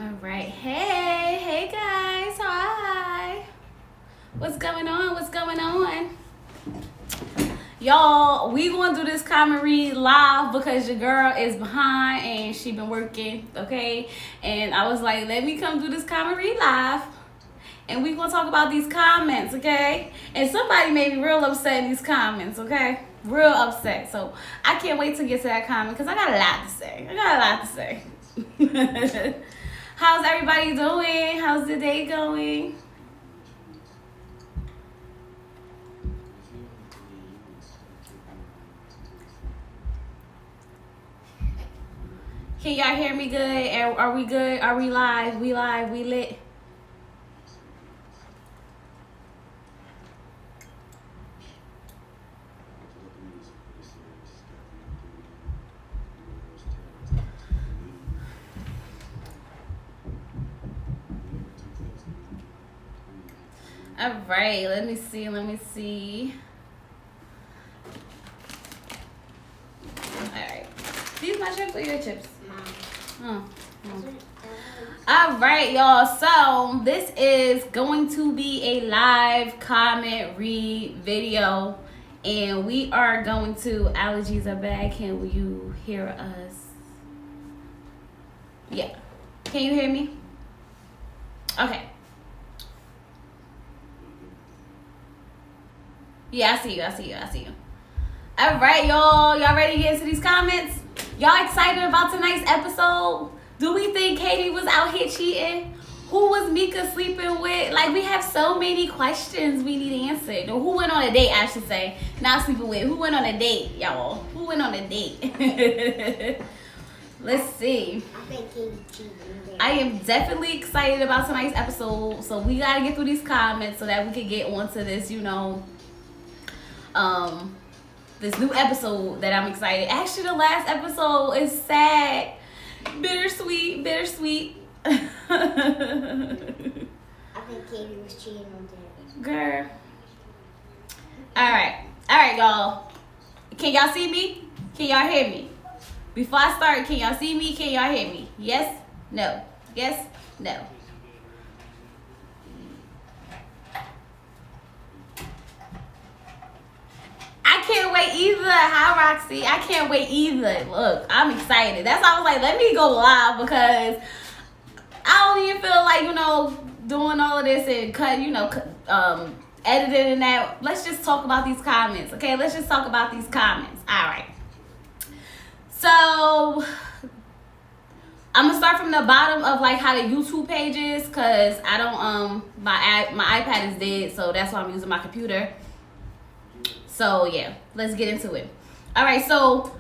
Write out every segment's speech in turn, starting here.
All right. Hey guys. Hi. What's going on? What's going on? Y'all, we gonna do this comment read live because your girl is behind and she been working, okay? And I was like, let me come do this comment read live. And we gonna talk about these comments, okay? And somebody made me real upset in these comments, okay? Real upset. So I can't wait to get to that comment because I got a lot to say. How's everybody doing? How's the day going? Can y'all hear me good? Are we good? Are we live? We live? We lit? All right, let me see. All right. These my chips or your chips? Oh. All right, y'all. So this is going to be a live comment read video. And we are going to, allergies are bad. Can you hear us? Yeah. Can you hear me? Okay. Yeah, I see you. All right, y'all. Y'all ready to get into these comments? Y'all excited about tonight's episode? Do we think Katie was out here cheating? Who was Mika sleeping with? Like, we have so many questions we need answered. Or who went on a date, I should say. Not sleeping with. Who went on a date, y'all? Who went on a date? Let's see. I think Katie cheated. I am definitely excited about tonight's episode. So we got to get through these comments so that we can get onto this, this new episode that I'm excited. Actually, the last episode is sad, bittersweet. I think Katie was cheating on Derek. Girl. All right, y'all. Can y'all see me? Can y'all hear me? Before I start, can y'all see me? Can y'all hear me? Yes? No? Yes? No? I can't wait either. Hi, Roxy. I can't wait either. Look, I'm excited. That's why I was like, let me go live because I don't even feel like, doing all of this and editing and that. Let's just talk about these comments, okay? Let's just talk about these comments. All right. So I'm gonna start from the bottom of how the YouTube page is because I don't my iPad is dead, so that's why I'm using my computer. So yeah, let's get into it. All right, so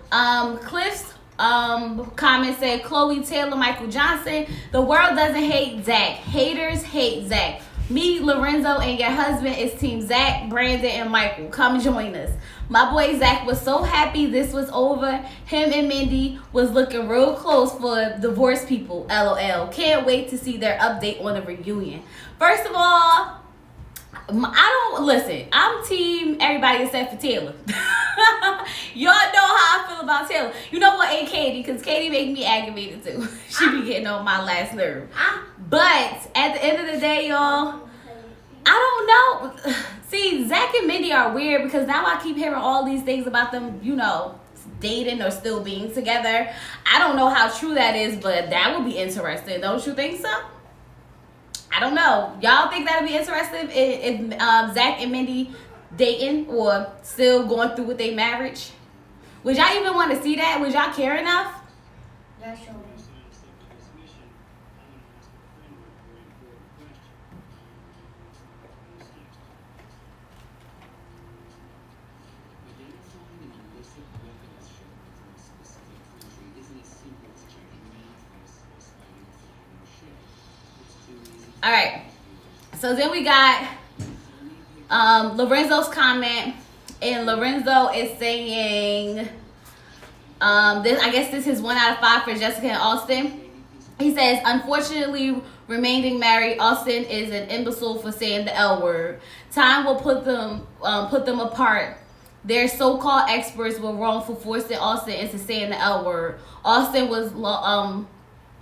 Cliff's comment said, Chloe Taylor, Michael Johnson, the world doesn't hate Zach. Haters hate Zach. Me, Lorenzo, and your husband is Team Zach, Brandon, and Michael. Come join us. My boy Zach was so happy this was over. Him and Mindy was looking real close for divorced people. LOL. Can't wait to see their update on the reunion. First of all, I'm team everybody except for Taylor. Y'all know how I feel about Taylor. You know what, ain't Katie, because Katie make me aggravated too. She be getting on my last nerve. But at the end of the day, y'all, I don't know. See, Zach and Mindy are weird because now I keep hearing all these things about them, dating or still being together. I don't know how true that is, but that would be interesting. Don't you think so? I don't know. Y'all think that'd be interesting if Zach and Mindy dating or still going through with their marriage? Would y'all even want to see that? Would y'all care enough? Yeah, sure. All right. So then we got Lorenzo's comment, and Lorenzo is saying, I guess this is 1 out of 5 for Jessica and Austin. He says, unfortunately, remaining married, Austin is an imbecile for saying the L word. Time will put them apart. Their so-called experts were wrong for forcing Austin into saying the L word. Austin was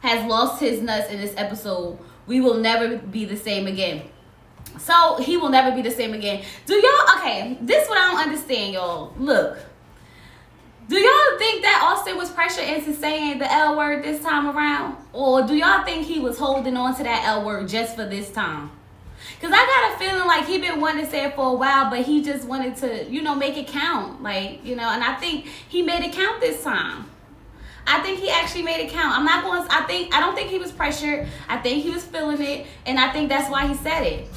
has lost his nuts in this episode. We will never be the same again. So he will never be the same again. Do y'all, okay, this is what I don't understand, y'all. Look, do y'all think that Austin was pressured into saying the L word this time around? Or do y'all think he was holding on to that L word just for this time? Because I got a feeling like he been wanting to say it for a while, but he just wanted to, you know, make it count. Like, you know, and I think he made it count this time. I think he actually made it count. I don't think he was pressured. I think he was feeling it, and I think that's why he said it.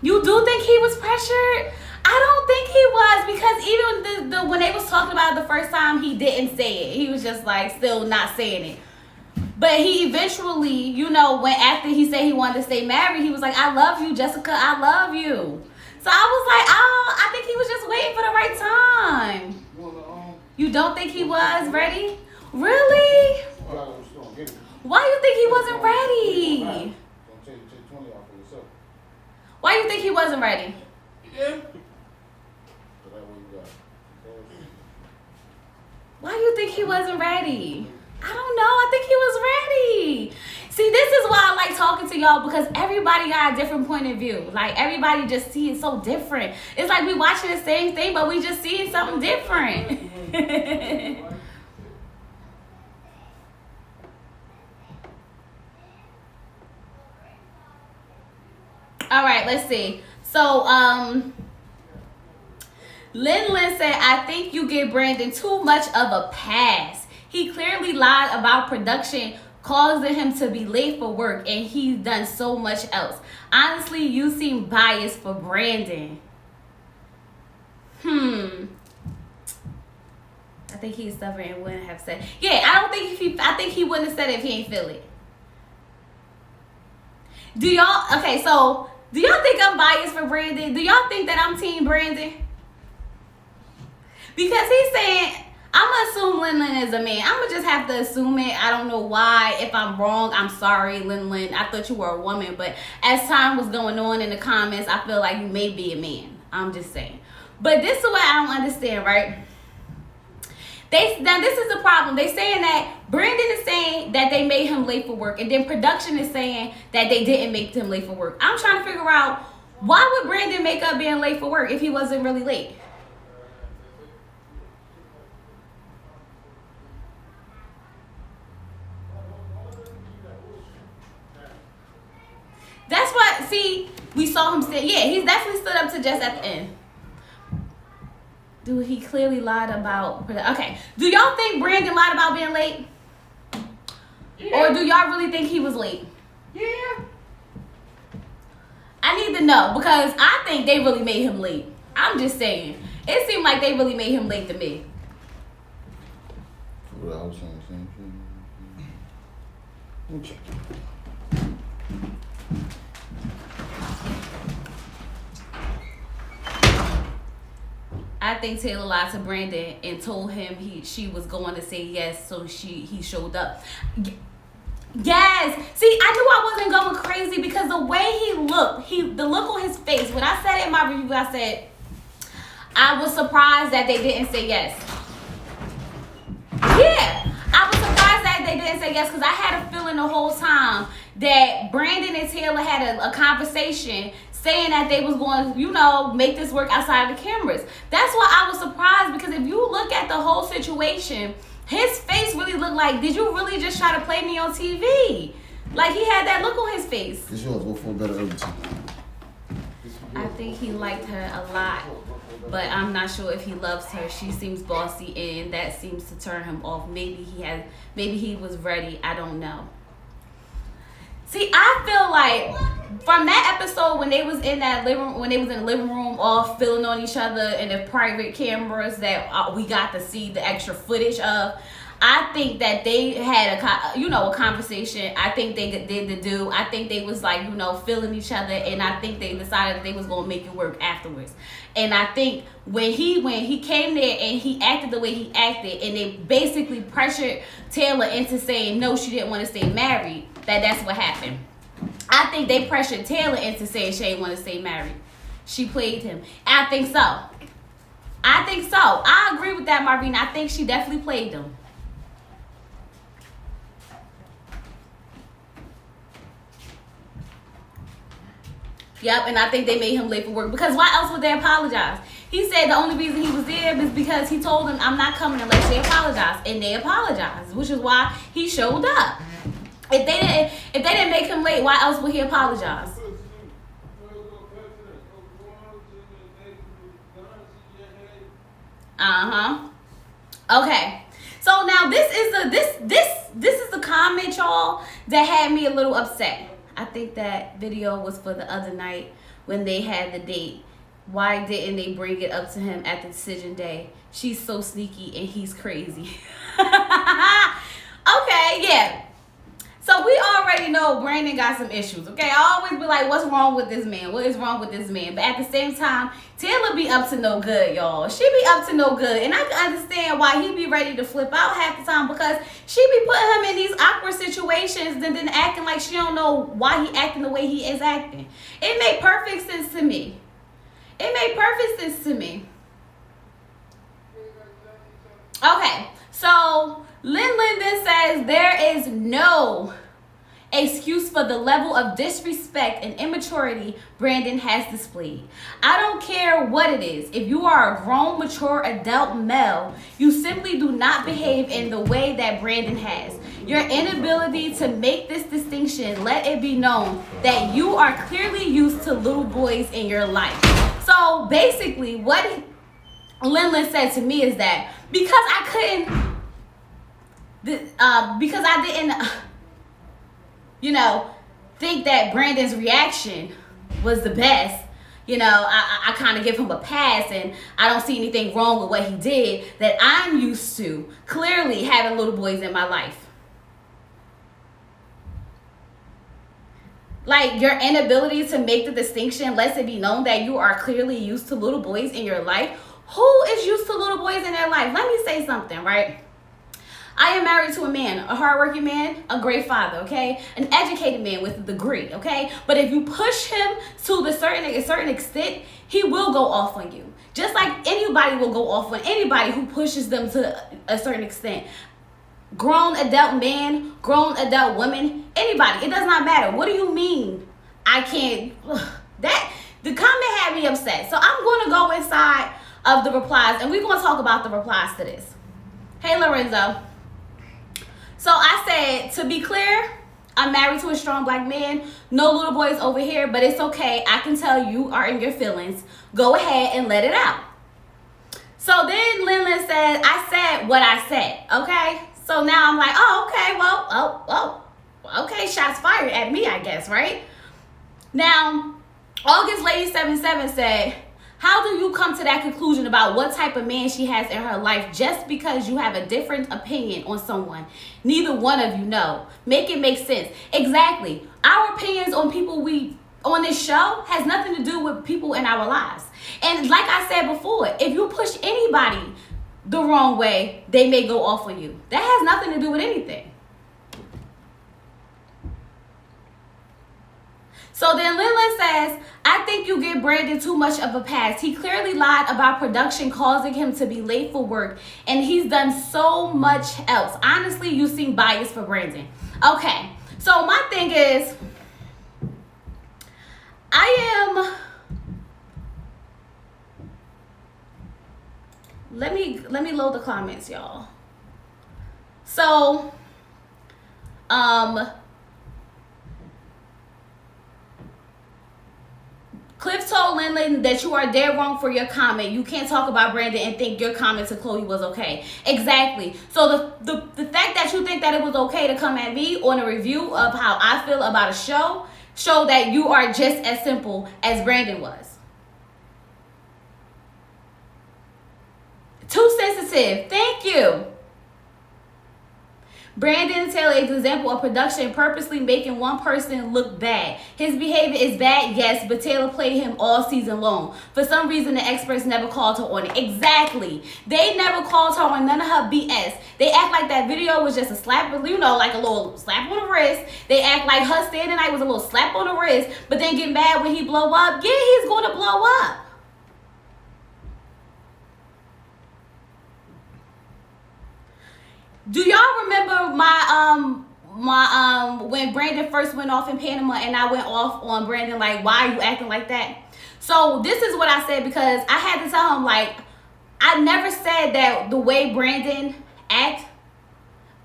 You do think he was pressured? I don't think he was, because even when they was talking about it the first time, he didn't say it. He was just like still not saying it. But he eventually, you know, when after he said he wanted to stay married, he was like, I love you, Jessica, I love you. So I was like, oh, I think he was just waiting for the right time. You don't think he was ready? Really? Why do you think he wasn't ready? Why do you think he wasn't ready? Yeah. Why do you think he wasn't ready? I don't know. I think he was ready. See, this is why I like talking to y'all, because everybody got a different point of view. Like, everybody just sees it so different. It's like we watching the same thing, but we just seeing something different. All right, let's see. So, Lin said, I think you give Brandon too much of a pass. He clearly lied about production, causing him to be late for work, and he's done so much else. Honestly, you seem biased for Brandon. I think he's stubborn and wouldn't have said. Yeah, I think he wouldn't have said it if he ain't feel it. Do y'all think I'm biased for Brandon? Do y'all think that I'm team Brandon? Because he's saying, I'm going to assume Lin is a man. I'm going to just have to assume it. I don't know why. If I'm wrong, I'm sorry, Lin. I thought you were a woman. But as time was going on in the comments, I feel like you may be a man. I'm just saying. But this is what I don't understand, right? Now, this is the problem. They saying that Brandon is saying that they made him late for work. And then production is saying that they didn't make him late for work. I'm trying to figure out, why would Brandon make up being late for work if he wasn't really late? That's what, see, we saw him say, yeah, he's definitely stood up to Jess at the end. Dude, he clearly lied about, okay. Do y'all think Brandon lied about being late? Yeah. Or do y'all really think he was late? Yeah. I need to know, because I think they really made him late. I'm just saying. It seemed like they really made him late to me. Well, I was saying the same thing. Okay. I think Taylor lied to Brandon and told him she was going to say yes, so he showed up. Yes. See, I knew I wasn't going crazy because the way he looked, the look on his face. When I said it in my review, I said I was surprised that they didn't say yes. Yeah, I was surprised that they didn't say yes, because I had a feeling the whole time that Brandon and Taylor had a conversation saying that they was going to, you know, make this work outside of the cameras. That's why I was surprised, because if you look at the whole situation, his face really looked like, did you really just try to play me on TV? Like, he had that look on his face. This yours. Go for a better overtime. I think he liked her a lot, but I'm not sure if he loves her. She seems bossy, and that seems to turn him off. Maybe he was ready. I don't know. See, I feel like from that episode when they was in the living room, all feeling on each other, and the private cameras that we got to see the extra footage of, I think that they had a conversation. I think they did the do. I think they was like, feeling each other, and I think they decided that they was gonna make it work afterwards. And I think when he came there and he acted the way he acted, and they basically pressured Taylor into saying no, she didn't want to stay married, that's what happened. I think they pressured Taylor into saying she didn't want to stay married. She played him. I think so. I agree with that, Marvina. I think she definitely played him. Yep, and I think they made him late for work because why else would they apologize? He said the only reason he was there is because he told them, I'm not coming unless they apologize. And they apologized, which is why he showed up. If they didn't make him late, why else would he apologize? Okay. So now this is the comment, y'all, that had me a little upset. I think that video was for the other night when they had the date. Why didn't they bring it up to him at the decision day? She's so sneaky and he's crazy. Okay, yeah. So we already know Brandon got some issues, okay? I always be like, what's wrong with this man? What is wrong with this man? But at the same time, Taylor be up to no good, y'all. She be up to no good. And I can understand why he be ready to flip out half the time because she be putting him in these awkward situations and then acting like she don't know why he acting the way he is acting. It made perfect sense to me. It made perfect sense to me. Okay, so Lin then says there is no excuse for the level of disrespect and immaturity Brandon has displayed. I don't care what it is. If you are a grown, mature, adult male, you simply do not behave in the way that Brandon has. Your inability to make this distinction, let it be known that you are clearly used to little boys in your life. So basically what Lin said to me is that because I didn't, think that Brandon's reaction was the best, I kind of give him a pass and I don't see anything wrong with what he did, that I'm used to clearly having little boys in my life. Like, your inability to make the distinction lets it be known that you are clearly used to little boys in your life. Who is used to little boys in their life? Let me say something, right? I am married to a man, a hardworking man, a great father, okay? An educated man with a degree, okay? But if you push him to a certain extent, he will go off on you. Just like anybody will go off on anybody who pushes them to a certain extent. Grown adult man, grown adult woman, anybody, it does not matter. What do you mean I can't? The comment had me upset. So I'm going to go inside of the replies and we're going to talk about the replies to this. Hey, Lorenzo. So I said, to be clear, I'm married to a strong black man. No little boys over here, but it's okay. I can tell you are in your feelings. Go ahead and let it out. So then Lin said, I said what I said, okay? So now I'm like, oh, okay, okay, shots fired at me, I guess, right? Now, August Lady 77 said, how do you come to that conclusion about what type of man she has in her life just because you have a different opinion on someone? Neither one of you know. Make it make sense. Exactly. Our opinions on people on this show has nothing to do with people in our lives. And like I said before, if you push anybody the wrong way, they may go off on you. That has nothing to do with anything. So then Lin says, I think you give Brandon too much of a pass. He clearly lied about production causing him to be late for work, and he's done so much else. Honestly, you seem biased for Brandon. Okay, so my thing is, let me load the comments, y'all. So, Cliff told Lin that you are dead wrong for your comment. You can't talk about Brandon and think your comment to Chloe was okay. Exactly. So the fact that you think that it was okay to come at me on a review of how I feel about a show that you are just as simple as Brandon was. Too sensitive. Thank you. Brandon Taylor is an example of production purposely making one person look bad. His behavior is bad, yes, but Taylor played him all season long. For some reason, the experts never called her on it. Exactly. They never called her on none of her BS. They act like that video was just a slap, like a little slap on the wrist. They act like her standing night was a little slap on the wrist, but then get mad when he blow up. Yeah, he's going to blow up. Do y'all remember when Brandon first went off in Panama and I went off on Brandon, like, why are you acting like that? So this is what I said, because I had to tell him, like, I never said that the way Brandon act.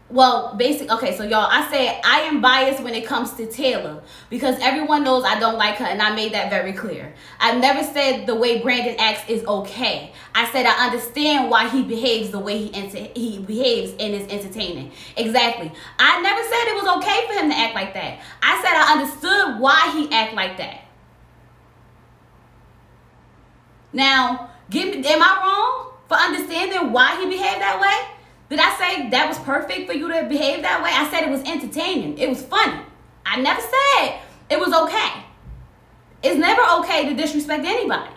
Well, okay, so y'all, I said I am biased when it comes to Taylor because everyone knows I don't like her, and I made that very clear. I never said the way Brandon acts is okay. I said I understand why he behaves the way he behaves and is entertaining. Exactly. I never said it was okay for him to act like that. I said I understood why he act like that. Now, am I wrong for understanding why he behaved that way? Did I say that was perfect for you to behave that way? I said it was entertaining. It was funny. I never said it was okay. It's never okay to disrespect anybody.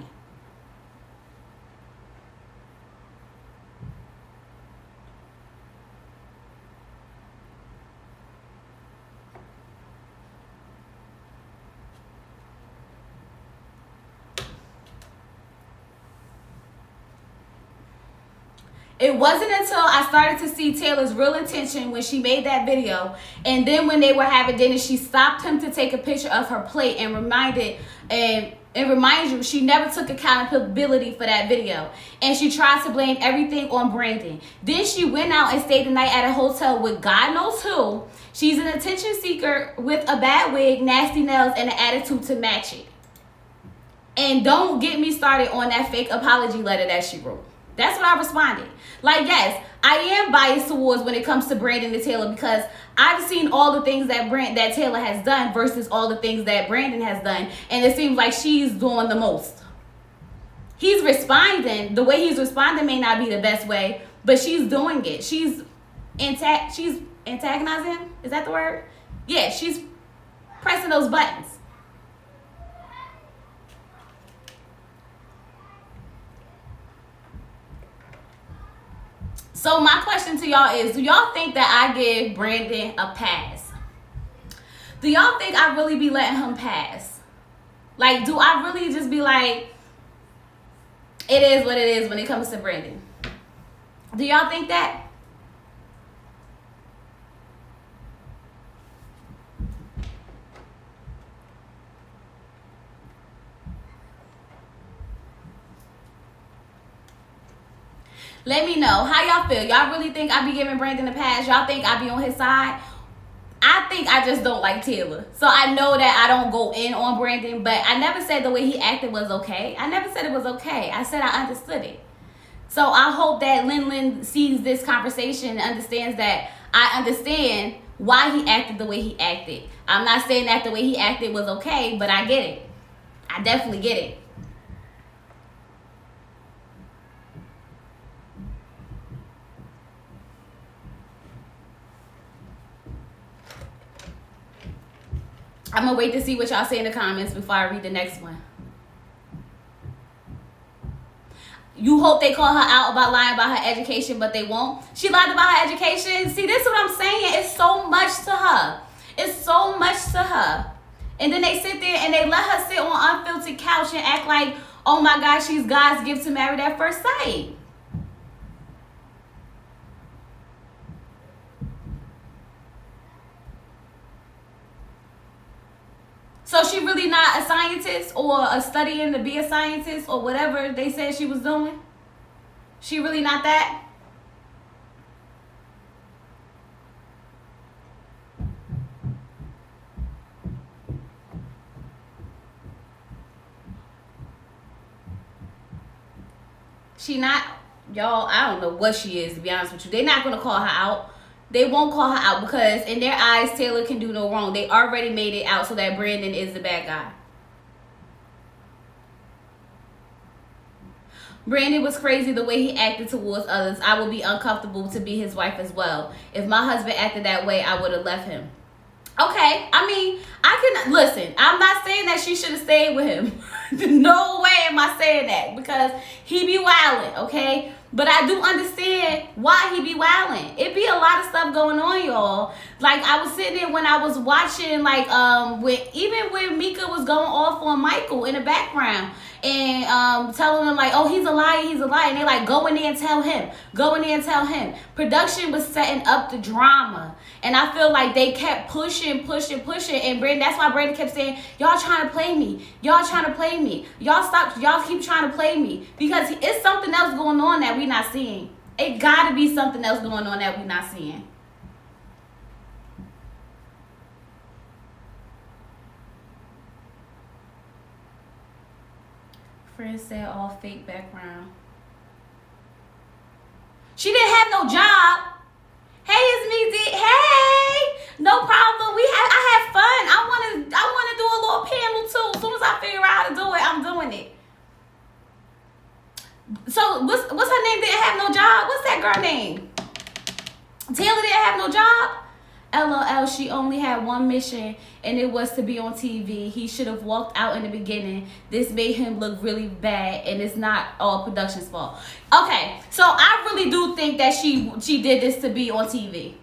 It wasn't until I started to see Taylor's real intention when she made that video, and then when they were having dinner, she stopped him to take a picture of her plate and reminds you she never took accountability for that video, and she tried to blame everything on Brandon. Then she went out and stayed the night at a hotel with God knows who. She's an attention seeker with a bad wig, nasty nails, and an attitude to match it. And don't get me started on that fake apology letter that she wrote. That's what I responded. Like, yes, I am biased towards when it comes to Brandon and Taylor, because I've seen all the things that Taylor has done versus all the things that Brandon has done, and it seems like she's doing the most. He's responding. The way he's responding may not be the best way, but she's doing it. She's antagonizing him. Is that the word? Yeah, she's pressing those buttons. So my question to y'all is, do y'all think that I give Brandon a pass? Do y'all think I really be letting him pass? Like, do I really just be like, it is what it is when it comes to Brandon? Do y'all think that? Let me know. How y'all feel? Y'all really think I be giving Brandon a pass? Y'all think I be on his side? I think I just don't like Taylor. So I know that I don't go in on Brandon, but I never said the way he acted was okay. I never said it was okay. I said I understood it. So I hope that Lin sees this conversation and understands that I understand why he acted the way he acted. I'm not saying that the way he acted was okay, but I get it. I definitely get it. I'm going to wait to see what y'all say in the comments before I read the next one. You hope they call her out about lying about her education, but they won't. She lied about her education. See, this is what I'm saying. It's so much to her. It's so much to her. And then they sit there and they let her sit on unfiltered couch and act like, oh my God, she's God's gift to married at first sight. So she really not a scientist or a studying to be a scientist or whatever they said she was doing? She really not that? She not, y'all, I don't know what she is, to be honest with you. They're not going to call her out. They won't call her out because in their eyes, Taylor can do no wrong. They already made it out so that Brandon is the bad guy. Brandon was crazy the way he acted towards others. I would be uncomfortable to be his wife as well. If my husband acted that way, I would have left him. Okay, I mean, I can, listen, I'm not saying that she should have stayed with him. No way am I saying that because he be wilding, okay? But I do understand why he be wilding. It be a lot of stuff stuff going on, y'all. Like, I was sitting there when I was watching, like, when Mika was going off on Michael in the background and telling him, like, oh, he's a liar. And they like, go in there and tell him. Production was setting up the drama. And I feel like they kept pushing. And that's why Brandon kept saying, y'all trying to play me. Y'all stop. Y'all keep trying to play me. Because it's something else going on that we not seeing. It got to be something else going on that we not seeing. Friend said all fake background. She didn't have no job. Hey, it's me, D. Hey, no problem. I had fun. I want to do a little panel too. As soon as I figure out how to do it, I'm doing it. So what's her name? Didn't have no job. What's that girl name? Taylor didn't have no job. LOL. She only had one mission, and it was to be on TV. He should have walked out in the beginning. This made him look really bad, and it's not all production's fault. Okay, so I really do think that she did this to be on TV,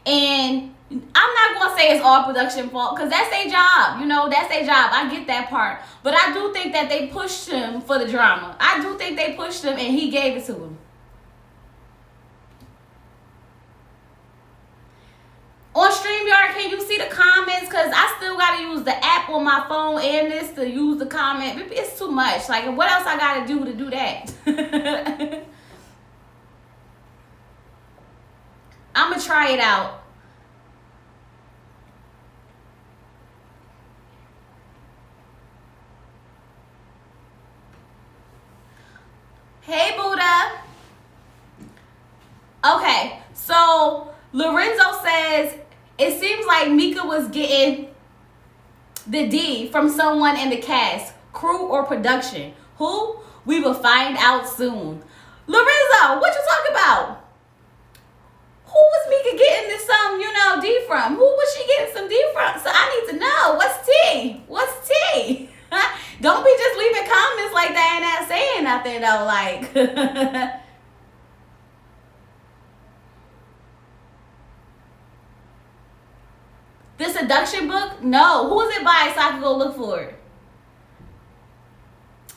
and I'm not gonna say it's all production fault because that's their job. You know, that's their job. I get that part, but I do think that they pushed him for the drama. I do think they pushed him, and he gave it to him. On StreamYard, can you see the comments? Because I still got to use the app on my phone and this to use the comment. It's too much. Like, what else I got to do that? I'm going to try it out. Hey, Buddha. Okay, so Lorenzo says, it seems like Mika was getting the D from someone in the cast, crew or production. Who? We will find out soon. Lorenzo, what you talking about? Who was Mika getting this D from? Who was she getting some D from? So I need to know. What's T? What's T? Don't be just leaving comments like that and not saying nothing though. Like, the seduction book? No. Who is it by so I can go look for it?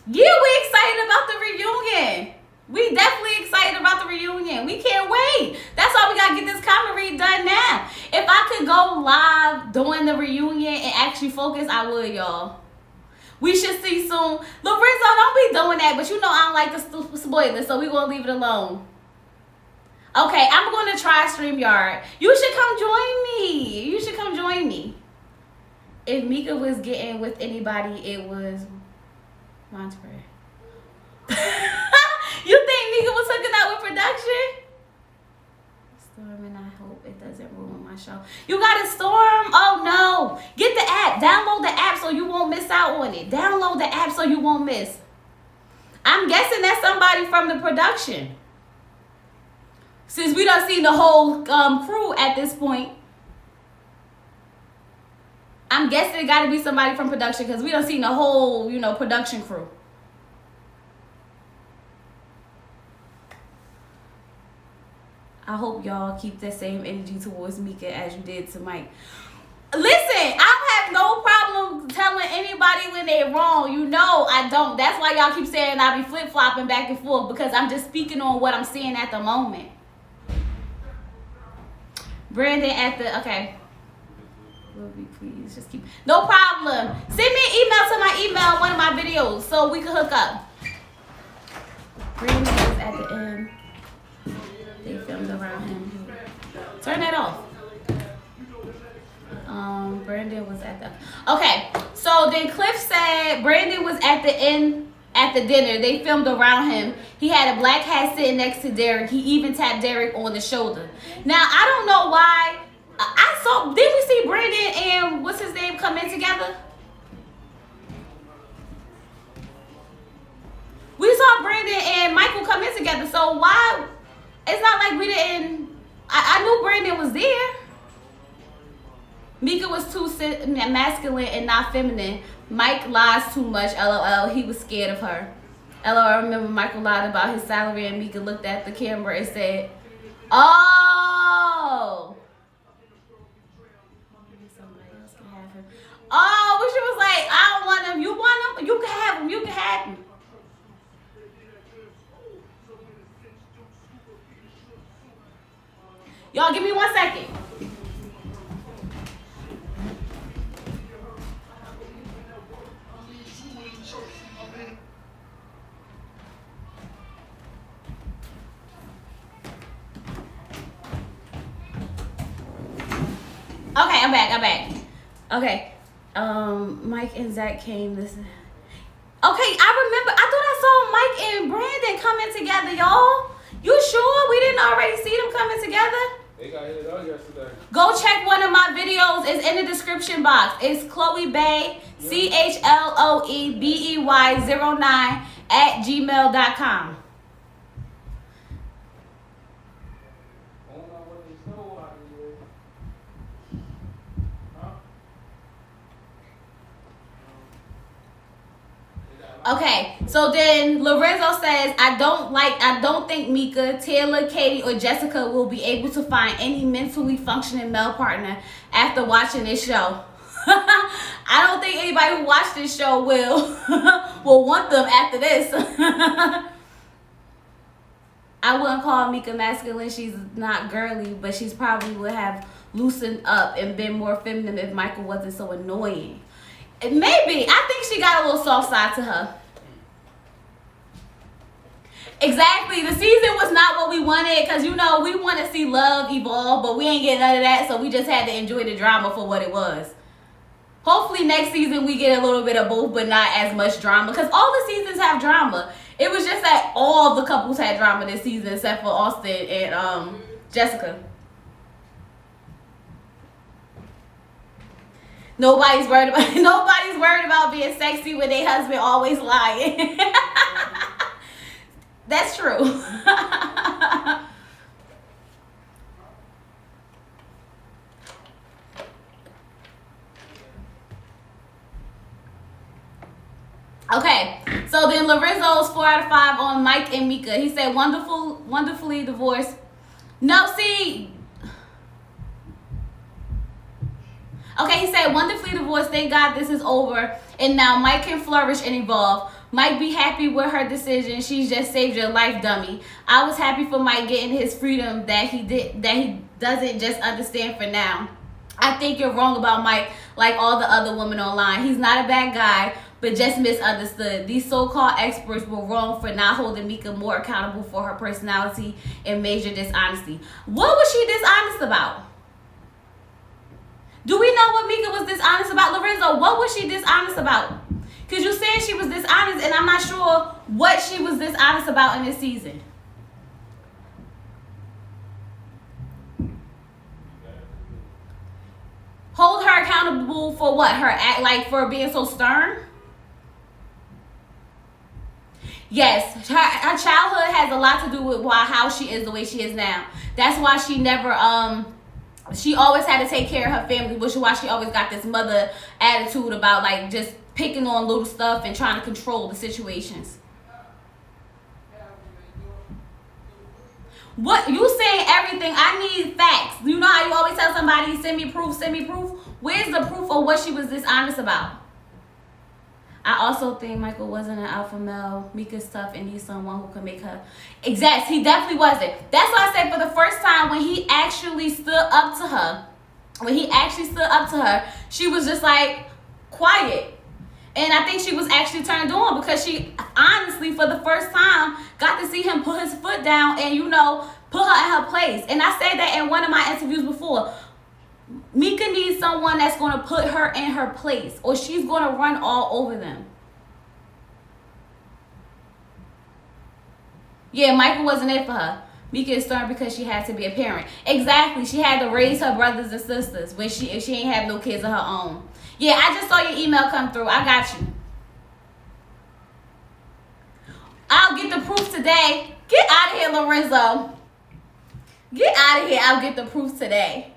Yeah, we excited about the reunion. We definitely excited about the reunion. We can't wait. That's why we got to get this comment read done now. If I could go live during the reunion and actually focus, I would, y'all. We should see soon. Lorenzo, don't be doing that, but you know I don't like the spoilers, so we're going to leave it alone. Okay, I'm going to try StreamYard. You should come join me. If Mika was getting with anybody, it was Monterey. You think Mika was hooking up with production? Storm, and I hope it doesn't ruin my show. You got a storm? Oh no. Get the app. Download the app so you won't miss out on it. Download the app so you won't miss. I'm guessing that's somebody from the production. Since we done seen the whole crew at this point, I'm guessing it got to be somebody from production because we done seen the whole, production crew. I hope y'all keep that same energy towards Mika as you did to Mike. Listen, I have no problem telling anybody when they're wrong. I don't. That's why y'all keep saying I be flip-flopping back and forth because I'm just speaking on what I'm seeing at the moment. Brandon okay. Will be please just keep. No problem. Send me an email to my email, one of my videos, so we can hook up. Brandon was at the end. They filmed around him. Turn that off. Brandon was at the. Okay, so then Cliff said Brandon was at the end at the dinner. They filmed around him. He had a black hat sitting next to Derek. He even tapped Derek on the shoulder. Now I don't know why. Did we see Brandon and what's his name come in together? We saw Brandon and Michael come in together. So why? It's not like we didn't. I knew Brandon was there. Mika was too masculine and not feminine. Mike lies too much. LOL. He was scared of her. LOL. I remember Michael lied about his salary and Mika looked at the camera and said, "Oh." Y'all give me 1 second. Okay, I'm back. Okay. Mike and Zach came this. Okay, I remember. I thought I saw Mike and Brandon coming together, y'all. You sure we didn't already see them coming together? They got hit up yesterday. Go check one of my videos. It's in the description box. It's Chloe Bey, CHLOEBEY09 @gmail.com. Okay, so then Lorenzo says, I don't think Mika, Taylor, Katie, or Jessica will be able to find any mentally functioning male partner after watching this show. I don't think anybody who watched this show will want them after this. I wouldn't call Mika masculine. She's not girly, but she's probably would have loosened up and been more feminine if Michael wasn't so annoying. Maybe. I think she got a little soft side to her. Exactly. The season was not what we wanted because, we want to see love evolve, but we ain't getting none of that, so we just had to enjoy the drama for what it was. Hopefully next season we get a little bit of both, but not as much drama because all the seasons have drama. It was just that all the couples had drama this season except for Austin and Jessica. Nobody's worried about being sexy when their husband always lying. That's true. Okay, so then Lorenzo's 4 out of 5 on Mike and Mika. He said wonderfully divorced. No, see. Okay, he said, wonderfully divorced. Thank God this is over. And now Mike can flourish and evolve. Mike be happy with her decision. She just saved your life, dummy. I was happy for Mike getting his freedom that he doesn't just understand for now. I think you're wrong about Mike like all the other women online. He's not a bad guy, but just misunderstood. These so-called experts were wrong for not holding Mika more accountable for her personality and major dishonesty. What was she dishonest about? Do we know what Mika was dishonest about? Lorenzo, what was she dishonest about? Because you said she was dishonest, and I'm not sure what she was dishonest about in this season. Hold her accountable for what? Her act like for being so stern? Yes, her childhood has a lot to do with how she is the way she is now. That's why she never she always had to take care of her family, which is why she always got this mother attitude about like just picking on little stuff and trying to control the situations. What you saying everything? I need facts. You know how you always tell somebody, send me proof, send me proof? Where's the proof of what she was dishonest about? I also think Michael wasn't an alpha male. Mika's tough and needs someone who can make her. Exactly, he definitely wasn't. That's why I said for the first time when he actually stood up to her, she was just like quiet. And I think she was actually turned on because she honestly, for the first time, got to see him put his foot down and, put her in her place. And I said that in one of my interviews before. Mika needs someone that's going to put her in her place or she's going to run all over them. Yeah, Michael wasn't it for her. Mika is stern because she had to be a parent. Exactly. She had to raise her brothers and sisters if she ain't have no kids of her own. Yeah, I just saw your email come through. I got you. I'll get the proof today. Get out of here, Lorenzo. Get out of here. I'll get the proof today.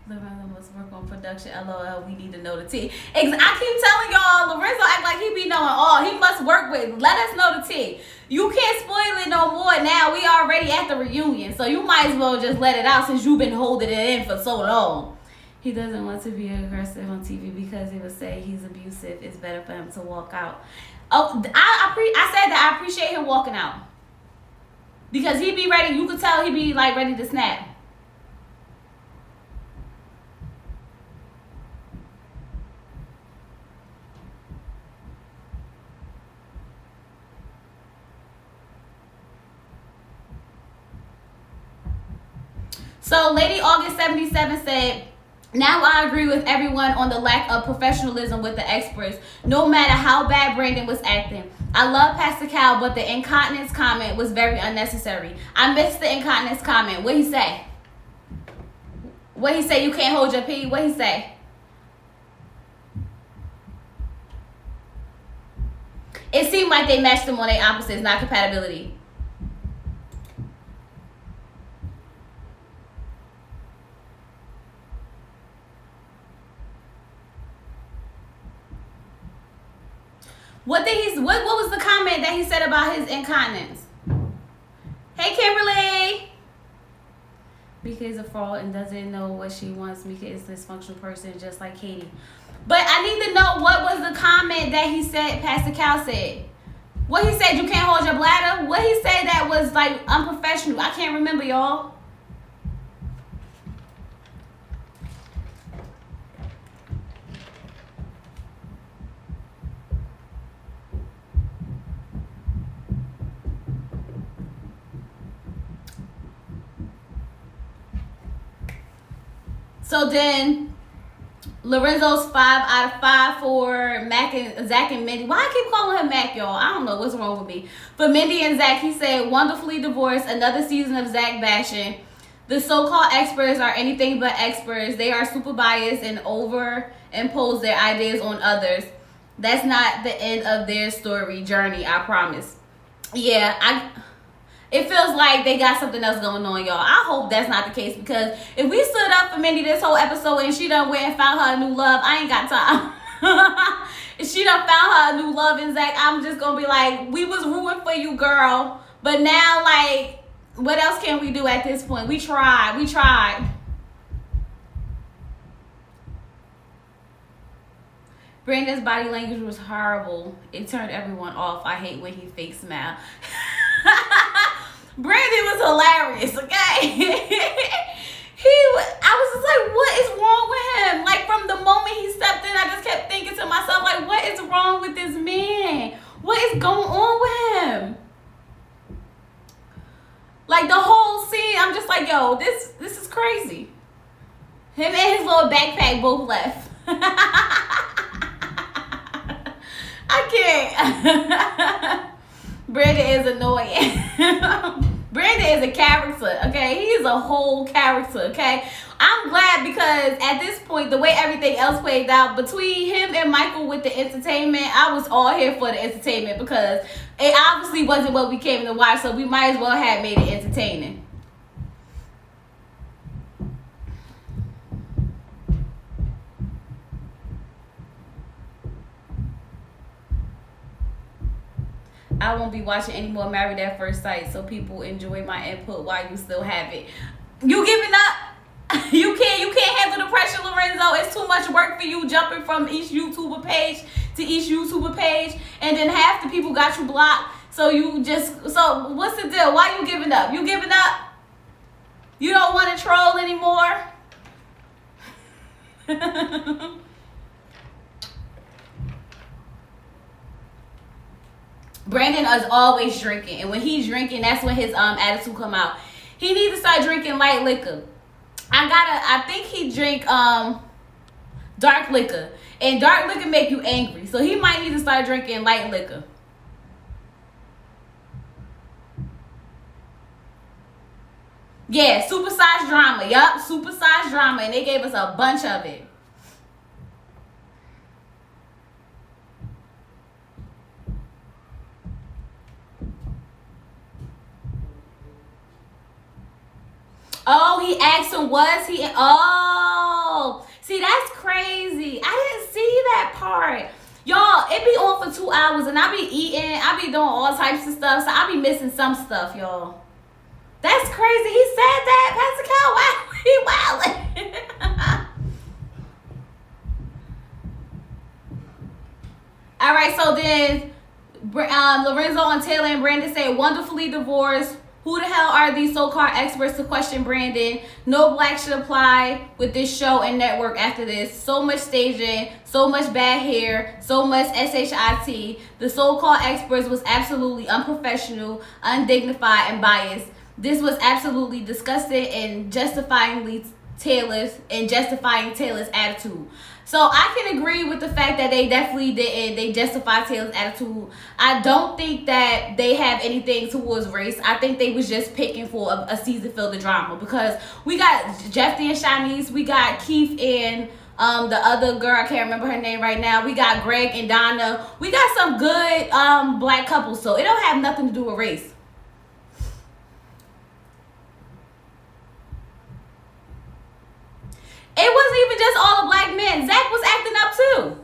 Lorenzo must work on production. LOL. We need to know the tea. I keep telling y'all, Lorenzo act like he be knowing all. He must work with. Let us know the tea. You can't spoil it no more now. We already at the reunion. So you might as well just let it out since you've been holding it in for so long. He doesn't want to be aggressive on TV because he would say he's abusive. It's better for him to walk out. Oh, I said I appreciate him walking out. Because he be ready, you could tell he be like ready to snap. So Lady August 77 said, now I agree with everyone on the lack of professionalism with the experts, no matter how bad Brandon was acting. I love Pastor Cal, but the incontinence comment was very unnecessary. I missed the incontinence comment. What he say? What he say? You can't hold your pee? What he say? It seemed like they matched them on their opposites, not compatibility. What was the comment that he said about his incontinence? Hey, Kimberly. Mika is a fraud and doesn't know what she wants. Mika is a dysfunctional person just like Katie. But I need to know what was the comment that he said, Pastor Cal said. What he said, you can't hold your bladder? What he said that was like unprofessional? I can't remember, y'all. So then, Lorenzo's 5 out of 5 for Mac and Zach and Mindy. Why I keep calling her Mac, y'all? I don't know what's wrong with me. For Mindy and Zach, he said, wonderfully divorced, another season of Zach bashing. The so-called experts are anything but experts. They are super biased and overimpose their ideas on others. That's not the end of their story journey, I promise. Yeah, it feels like they got something else going on, y'all. I hope that's not the case, because if we stood up for Mindy this whole episode and she done went and found her a new love, I ain't got time. If she done found her a new love in Zach, I'm just going to be like, we was rooting for you, girl. But now, like, what else can we do at this point? We tried. Brandon's body language was horrible. It turned everyone off. I hate when he fake smile. Brandon was hilarious, okay? I was just like, what is wrong with him? Like, from the moment he stepped in, I just kept thinking to myself, like, what is wrong with this man? What is going on with him? Like, the whole scene, I'm just like, yo, this is crazy. Him and his little backpack both left. I can't. Brandon is annoying. Brandon is a character, okay? He is a whole character, okay? I'm glad, because at this point, the way everything else played out, between him and Michael with the entertainment, I was all here for the entertainment, because it obviously wasn't what we came to watch, so we might as well have made it entertaining. I won't be watching any more Married at First Sight, so people enjoy my input while you still have it. You giving up? You can't handle the pressure, Lorenzo. It's too much work for you, jumping from each YouTuber page to each YouTuber page, and then half the people got you blocked. So what's the deal? Why you giving up? You giving up? You don't want to troll anymore? Brandon is always drinking, and when he's drinking, that's when his attitude come out. He needs to start drinking light liquor. I think he drink dark liquor, and dark liquor make you angry, so he might need to start drinking light liquor. Yeah, supersized drama. Yup, supersized drama, and they gave us a bunch of it. Oh, he asked him, see, that's crazy. I didn't see that part. Y'all, it be on for 2 hours, and I be eating, I be doing all types of stuff, so I be missing some stuff, y'all. That's crazy. He said that. Pastor Cal, he wildin'. All right, so then Lorenzo and Taylor and Brandon say wonderfully divorced. Who the hell are these so-called experts to question Brandon? No black should apply with this show and network after this. So much staging, so much bad hair, so much SHIT. The so-called experts was absolutely unprofessional, undignified, and biased. This was absolutely disgusting and justifying Taylor's attitude. So I can agree with the fact that they definitely didn't. They justify Taylor's attitude. I don't think that they have anything towards race. I think they was just picking for a season filled with drama, because we got Jeffy and Shanice, we got Keith and the other girl, I can't remember her name right now. We got Greg and Donna. We got some good black couples, so it don't have nothing to do with race. It wasn't even just all the black men. Zach was acting up too.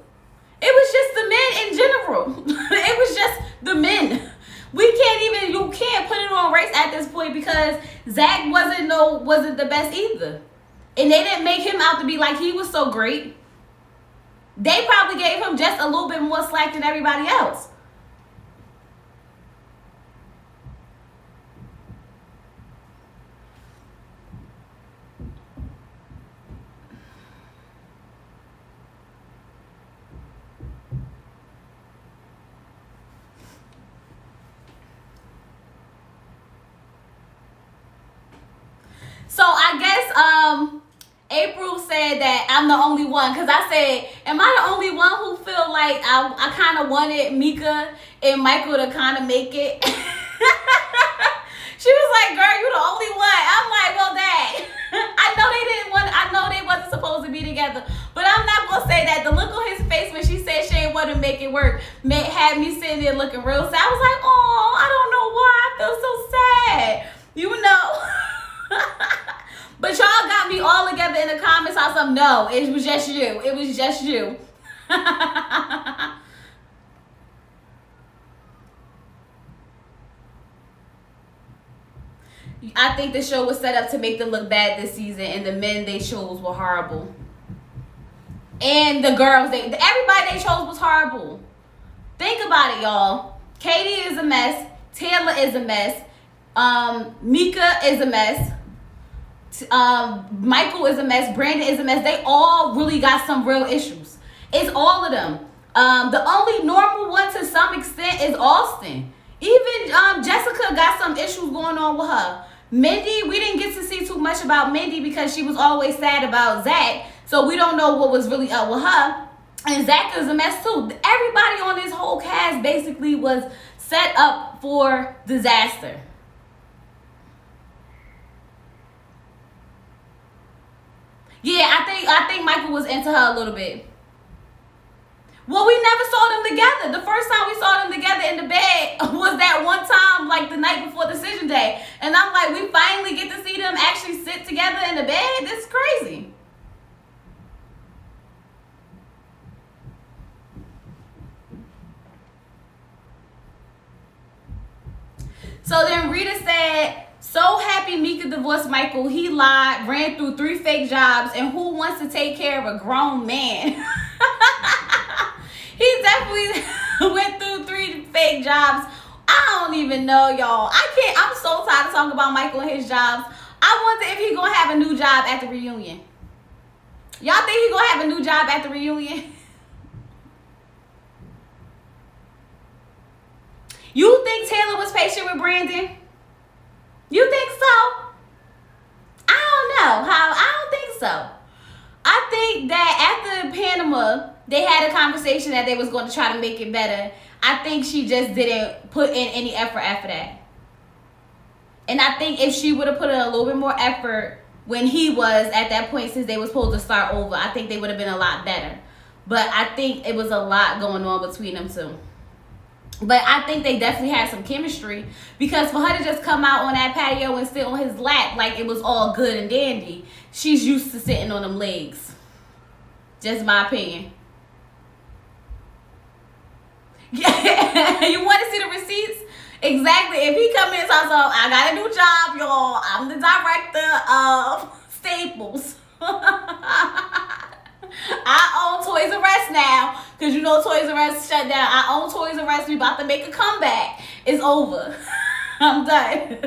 It was just the men in general. It was just the men. You can't put it on race at this point, because Zach wasn't the best either. And they didn't make him out to be like he was so great. They probably gave him just a little bit more slack than everybody else. So I guess April said that I'm the only one, because I said, am I the only one who feel like I kind of wanted Mika and Michael to kind of make it? She was like, girl, you the only one. I'm like, well, dang. I know they wasn't supposed to be together, but I'm not going to say that. The look on his face when she said she didn't want to make it work had me sitting there looking real sad. I was like, oh, I don't know why. I feel so sad. You know. But y'all got me all together in the comments. I was like, no, it was just you. It was just you. I think the show was set up to make them look bad this season, and the men they chose were horrible. And the girls, everybody they chose was horrible. Think about it, y'all. Katie is a mess. Taylor is a mess. Mika is a mess. Michael is a mess. Brandon is a mess. They all really got some real issues. It's all of them. The only normal one to some extent is Austin. Even Jessica got some issues going on with her. Mindy, we didn't get to see too much about Mindy because she was always sad about Zach. So we don't know what was really up with her. And Zach is a mess too. Everybody on this whole cast basically was set up for disaster. Yeah, I think Michael was into her a little bit. Well, we never saw them together. The first time we saw them together in the bed was that one time, like the night before decision day. And I'm like, we finally get to see them actually sit together in the bed? This is crazy. So then Rita said, so happy Mika divorced Michael. He lied, ran through 3 fake jobs, and who wants to take care of a grown man? He definitely went through 3 fake jobs. I don't even know, y'all. I'm so tired of talking about Michael and his jobs. I wonder if he's going to have a new job at the reunion. Y'all think he's going to have a new job at the reunion? You think Taylor was patient with Brandon? You think so? I don't know. I don't think so. I think that after Panama, they had a conversation that they was going to try to make it better. I think she just didn't put in any effort after that. And I think if she would have put in a little bit more effort when he was at that point, since they were supposed to start over, I think they would have been a lot better. But I think it was a lot going on between them two. But I think they definitely had some chemistry, because for her to just come out on that patio and sit on his lap like it was all good and dandy, she's used to sitting on them legs. Just my opinion. Yeah, you want to see the receipts? Exactly. If he come in and talks about, I got a new job, y'all. I'm the director of Staples. I own Toys R Us now. Because you know Toys R Us shut down. I own Toys R Us. We about to make a comeback. It's over. I'm done.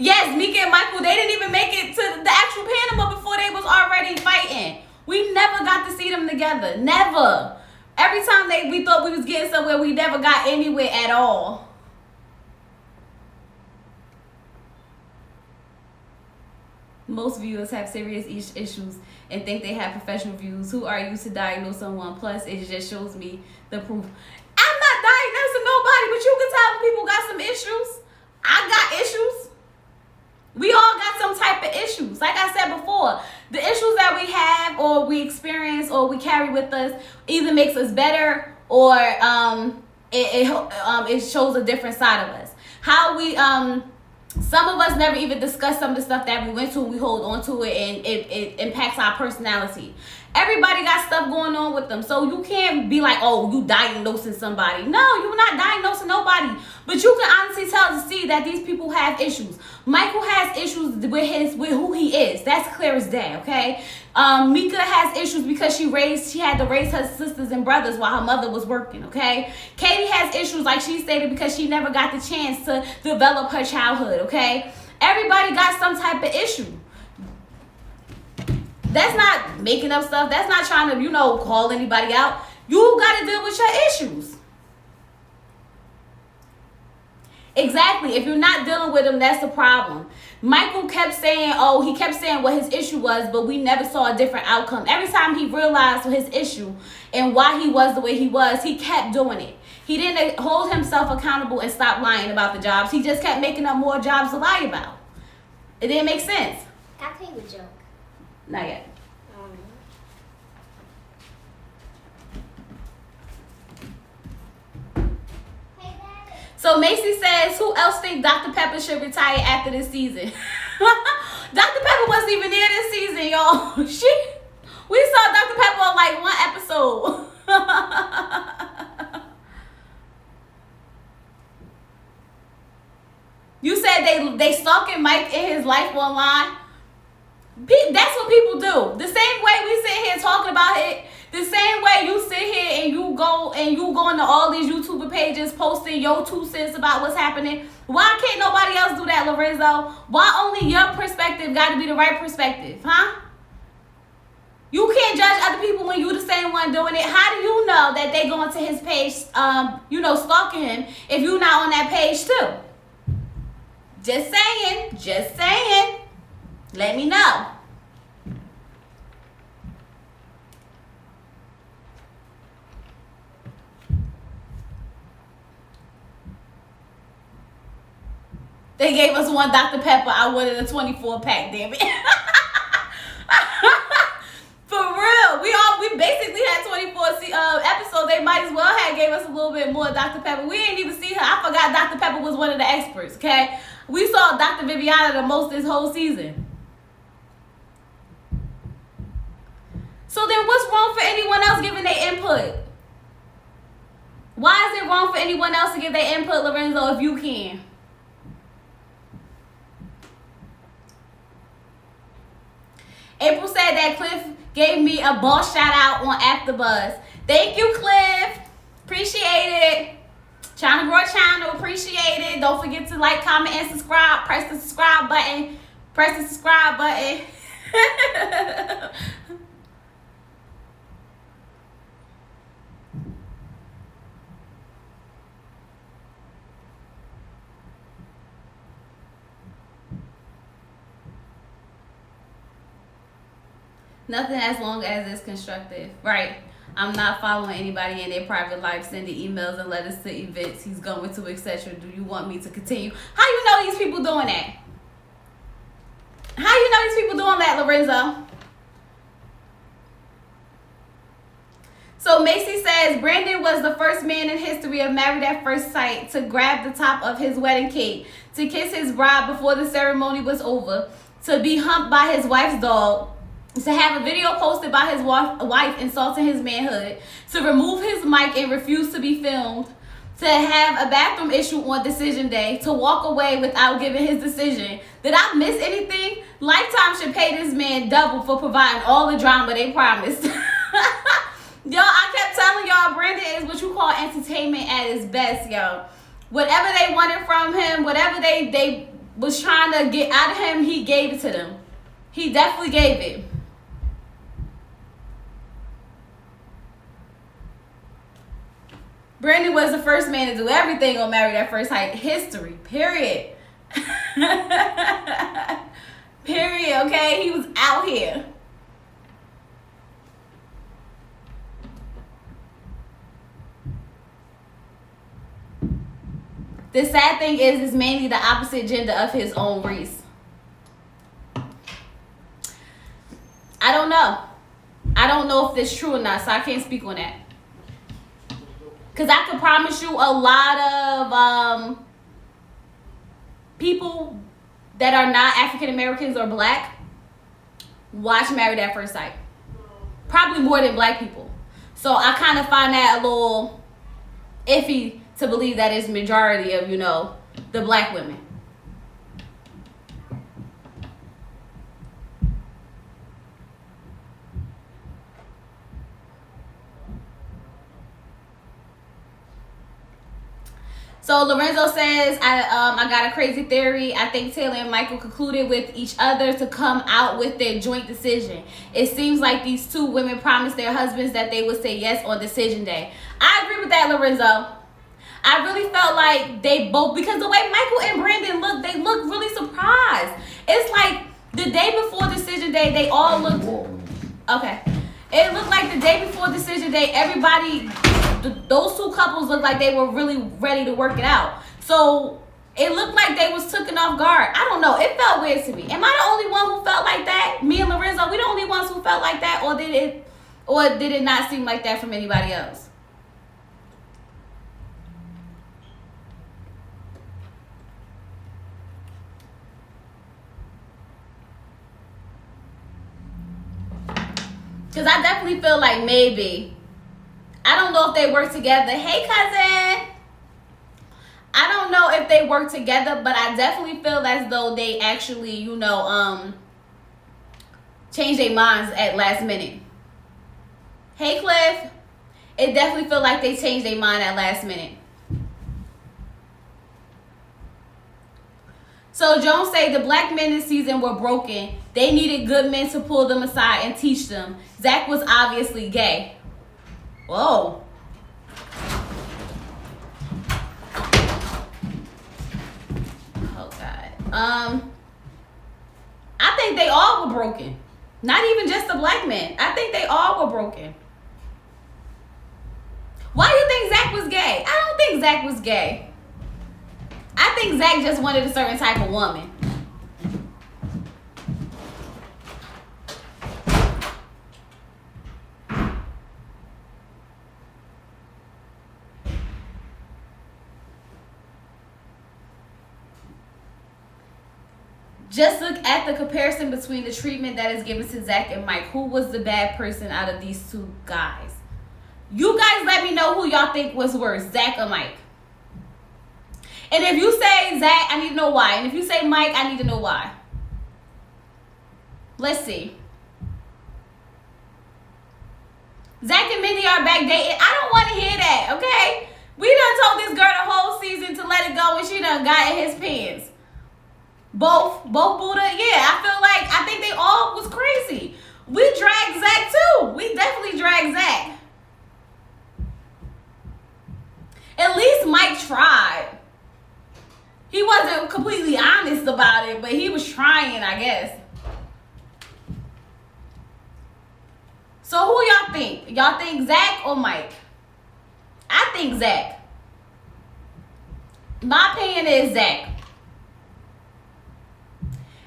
Yes, Mika and Michael, they didn't even make it to the actual Panama before they was already fighting. We never got to see them together. Never. Every time we thought we was getting somewhere, we never got anywhere at all. Most viewers have serious issues and think they have professional views. Who are you to diagnose someone? Plus, it just shows me the proof. I'm not diagnosing nobody, but you can tell when people got some issues. I got issues. We all got some type of issues. Like I said before, the issues that we have or we experience or we carry with us either makes us better or it shows a different side of us. How we some of us never even discuss some of the stuff that we went to. We hold on to it and it impacts our personality. Everybody got stuff going on with them. So you can't be like, oh, you diagnosing somebody. No, you're not diagnosing nobody. But you can honestly tell to see that these people have issues. Michael has issues with who he is. That's clear as day, okay? Mika has issues because she had to raise her sisters and brothers while her mother was working, okay? Katie has issues, like she stated, because she never got the chance to develop her childhood, okay? Everybody got some type of issue. That's not making up stuff. That's not trying to, call anybody out. You got to deal with your issues. Exactly. If you're not dealing with them, that's the problem. Michael kept saying, what his issue was, but we never saw a different outcome. Every time he realized his issue and why he was the way he was, he kept doing it. He didn't hold himself accountable and stop lying about the jobs. He just kept making up more jobs to lie about. It didn't make sense. I think a joke. Not yet. So Macy says, who else think Dr. Pepper should retire after this season? Dr. Pepper wasn't even there this season, y'all. We saw Dr. Pepper on like one episode. You said they stalking Mike in his life online. That's what people do. The same way we sit here talking about it, the same way you sit here and you go into all these YouTuber pages posting your 2 cents about what's happening. Why can't nobody else do that, Lorenzo? Why only your perspective got to be the right perspective, huh? You can't judge other people when you the same one doing it. How do you know that they going to his page, stalking him if you not on that page too? Just saying. Let me know. They gave us one Dr. Pepper. I wanted a 24-pack, damn it. For real. We basically had 24 episodes. They might as well have gave us a little bit more Dr. Pepper. We didn't even see her. I forgot Dr. Pepper was one of the experts, okay? We saw Dr. Viviana the most this whole season. So then what's wrong for anyone else giving their input? Why is it wrong for anyone else to give their input, Lorenzo, if you can? April said that Cliff gave me a boss shout out on AfterBuzz. Thank you, Cliff. Appreciate it. Trying to grow a channel. Appreciate it. Don't forget to like, comment, and subscribe. Press the subscribe button. Nothing as long as it's constructive. Right. I'm not following anybody in their private life, sending emails and letters to events he's going to, etc. Do you want me to continue? How you know these people doing that? How you know these people doing that, Lorenzo? So Macy says, Brandon was the first man in history of Married at First Sight to grab the top of his wedding cake, to kiss his bride before the ceremony was over, to be humped by his wife's dog, to have a video posted by his wife insulting his manhood, to remove his mic and refuse to be filmed, to have a bathroom issue on decision day, to walk away without giving his decision. Did I miss anything? Lifetime should pay this man double for providing all the drama they promised. Yo, I kept telling y'all, Brandon is what you call entertainment at its best, yo. Whatever they wanted from him, whatever they was trying to get out of him, he gave it to them. He definitely gave it. Brandon was the first man to do everything on Married at First Sight history, period. Period, okay? He was out here. The sad thing is, it's mainly the opposite gender of his own race. I don't know. I don't know if this is true or not, so I can't speak on that. Because I can promise you a lot of people that are not African Americans or black watch Married at First Sight. Probably more than black people. So I kind of find that a little iffy to believe that it's majority of, the black women. So Lorenzo says, I got a crazy theory. I think Taylor and Michael concluded with each other to come out with their joint decision. It seems like these two women promised their husbands that they would say yes on decision day. I agree with that, Lorenzo. I really felt like they both, because the way Michael and Brandon looked, they looked really surprised. It's like the day before decision day, they all looked, okay. It looked like the day before decision day, everybody, those two couples looked like they were really ready to work it out. So it looked like they was taken off guard. I don't know. It felt weird to me. Am I the only one who felt like that? Me and Lorenzo, we the only ones who felt like that, or did it not seem like that from anybody else? Because I definitely feel like maybe, I don't know if they work together. Hey, cousin. I don't know if they work together, but I definitely feel as though they actually, change their minds at last minute. Hey, Cliff. It definitely feel like they changed their mind at last minute. So Jones say the black men this season were broken. They needed good men to pull them aside and teach them. Zach was obviously gay. Whoa. Oh God. I think they all were broken. Not even just the black men. I think they all were broken. Why do you think Zach was gay? I don't think Zach was gay. I think Zach just wanted a certain type of woman. Just look at the comparison between the treatment that is given to Zach and Mike. Who was the bad person out of these two guys? You guys let me know who y'all think was worse, Zach or Mike. And if you say Zach, I need to know why. And if you say Mike, I need to know why. Let's see. Zach and Mindy are back dating. I don't want to hear that, okay? We done told this girl the whole season to let it go, and she done got in his pants. Both Buddha, yeah. I think they all was crazy. We dragged Zach too. We definitely dragged Zach. At least Mike tried. He wasn't completely honest about it, but he was trying, I guess. So who y'all think? Y'all think Zach or Mike? I think Zach. My opinion is Zach.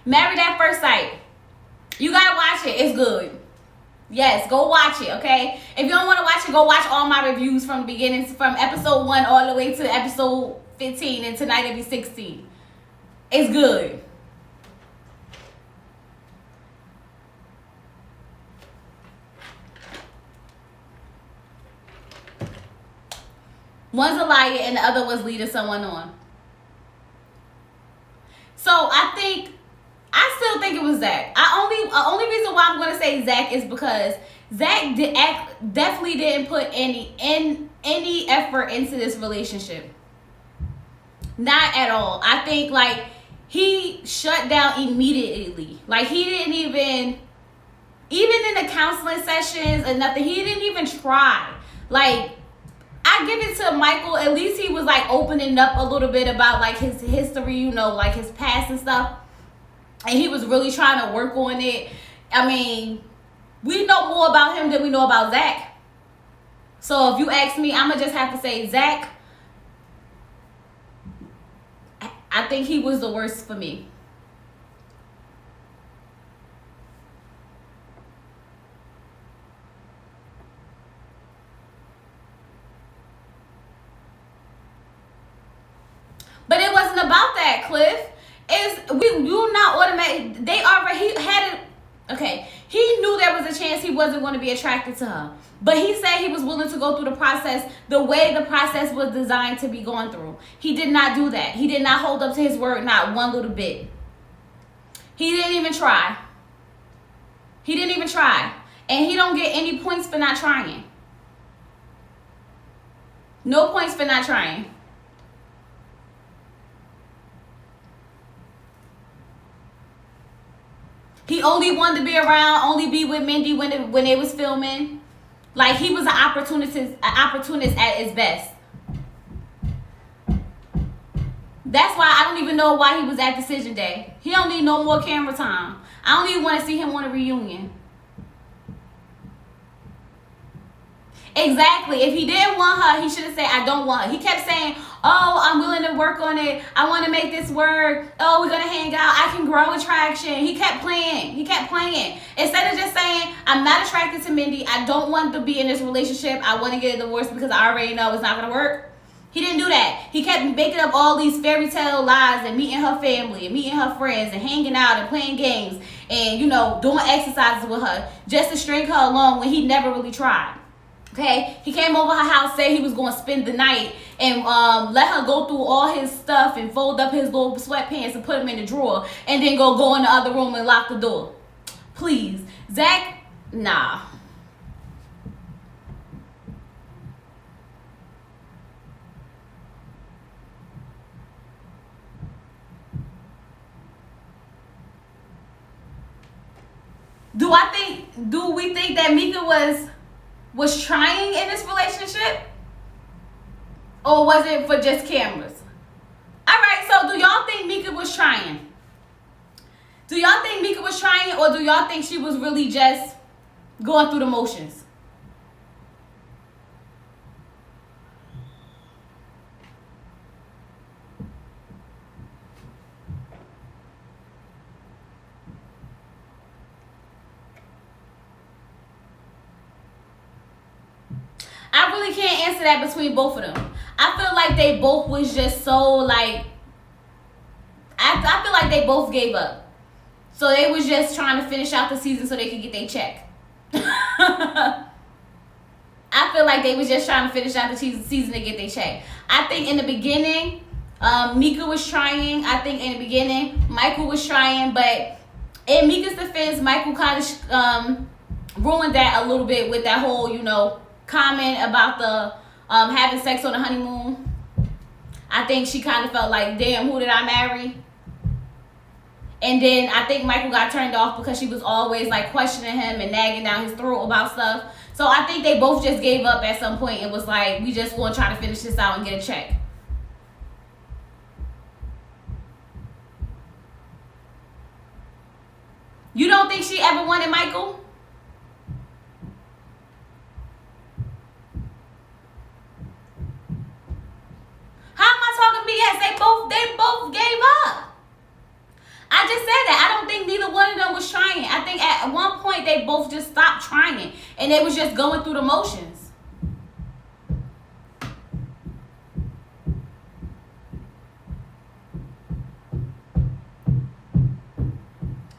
Married at First Sight. You gotta watch it. It's good. Yes, go watch it, okay? If you don't want to watch it, go watch all my reviews from the beginning, from episode 1 all the way to episode 15, and tonight it'll be 16. It's good. One's a liar and the other one's leading someone on. So I still think it was Zach. Only reason why I'm gonna say Zach is because Zach definitely didn't put any effort into this relationship. Not at all. I think like he shut down immediately. Like he didn't even in the counseling sessions or nothing, he didn't even try. Like, I give it to Michael, at least he was like opening up a little bit about like his history, you know, like his past and stuff. And he was really trying to work on it. I mean, we know more about him than we know about Zach. So if you ask me, I'm gonna just have to say Zach, I think he was the worst for me. But it wasn't about that, Cliff. You not automatic. They already had it. Okay, he knew there was a chance he wasn't going to be attracted to her. But he said he was willing to go through the process the way the process was designed to be gone through. He did not do that. He did not hold up to his word, not one little bit. He didn't even try. He didn't even try. And he don't get any points for not trying. No points for not trying. He only wanted to be around, only be with Mindy when they was filming. Like he was an opportunist at his best. That's why I don't even know why he was at Decision Day. He don't need no more camera time. I don't even want to see him on a reunion. Exactly. If he didn't want her, he should have said, I don't want her. He kept saying, oh, I'm willing to work on it. I want to make this work. Oh, we're going to hang out. I can grow attraction. He kept playing. Instead of just saying, I'm not attracted to Mindy. I don't want to be in this relationship. I want to get a divorce because I already know it's not going to work. He didn't do that. He kept making up all these fairy tale lies and meeting her family and meeting her friends and hanging out and playing games and, you know, doing exercises with her just to string her along when he never really tried. Okay, he came over her house, said he was going to spend the night and let her go through all his stuff and fold up his little sweatpants and put them in the drawer and then go in the other room and lock the door. Please. Zach, nah. Do we think that Mika was trying in this relationship? Or was it for just cameras? Alright, so do y'all think Mika was trying? Do y'all think Mika was trying, or do y'all think she was really just going through the motions? I really can't answer that between both of them. I feel like they both was just so like, I feel like they both gave up. So they was just trying to finish out the season so they could get their check. I feel like they was just trying to finish out the season to get their check. I think in the beginning, Mika was trying. I think in the beginning, Michael was trying. But in Mika's defense, Michael kind of ruined that a little bit with that whole, you know, comment about the having sex on the honeymoon. I think she kind of felt like, damn, who did I marry? And then I think Michael got turned off because she was always like questioning him and nagging down his throat about stuff. So I think they both just gave up at some point and was like, we just want to try to finish this out and get a check. You don't think she ever wanted Michael? How am I talking BS? They both gave up. I just said that. I don't think neither one of them was trying. I think at one point they both just stopped trying and they was just going through the motions.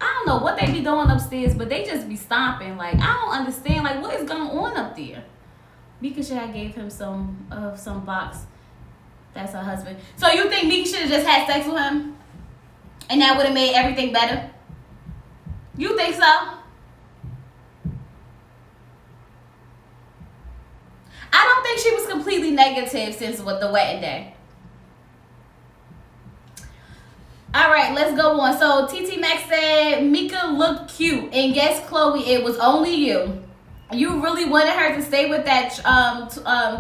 I don't know what they be doing upstairs, but they just be stomping. Like, I don't understand. Like, what is going on up there? Mika should have gave him some box. That's her husband. So you think Mika should have just had sex with him? And that would have made everything better? You think so? I don't think she was completely negative since the wedding day. Alright, let's go on. So TT Maxx said Mika looked cute. And yes, Chloe, it was only you. You really wanted her to stay with that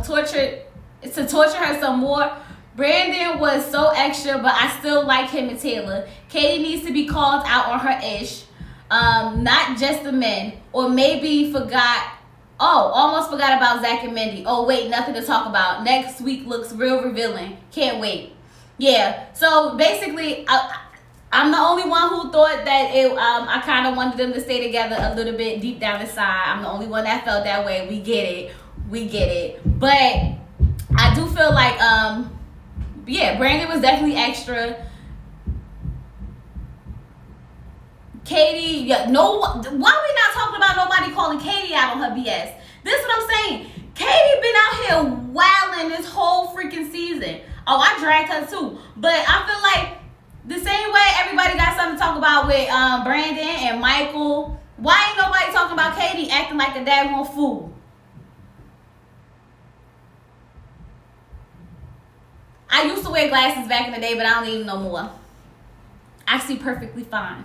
torture her some more. Brandon was so extra, but I still like him and Taylor. Katie needs to be called out on her ish. Not just the men. Or maybe almost forgot about Zach and Mindy. Oh wait, nothing to talk about. Next week looks real revealing. Can't wait. Yeah, so basically, I'm the only one who thought that I kind of wanted them to stay together a little bit deep down inside. I'm the only one that felt that way. We get it. But I do feel like, Brandon was definitely extra. Katie, why we not talking about nobody calling Katie out on her BS? This is what I'm saying. Katie been out here wilding this whole freaking season. Oh, I dragged her too. But I feel like the same way everybody got something to talk about with Brandon and Michael. Why ain't nobody talking about Katie acting like a daggone fool? I used to wear glasses back in the day, but I don't need them no more. I see perfectly fine.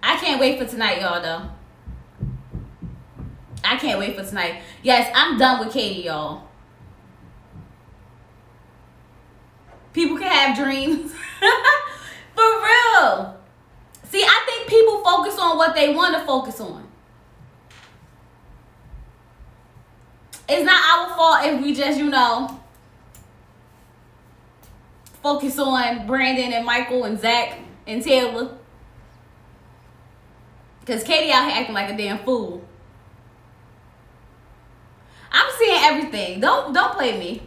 I can't wait for tonight, y'all, though. I can't wait for tonight. Yes, I'm done with Katie, y'all. People can have dreams. For real. See, I think people focus on what they want to focus on. It's not our fault if we just, focus on Brandon and Michael and Zach and Taylor. Because Katie out here acting like a damn fool. I'm seeing everything. Don't play me.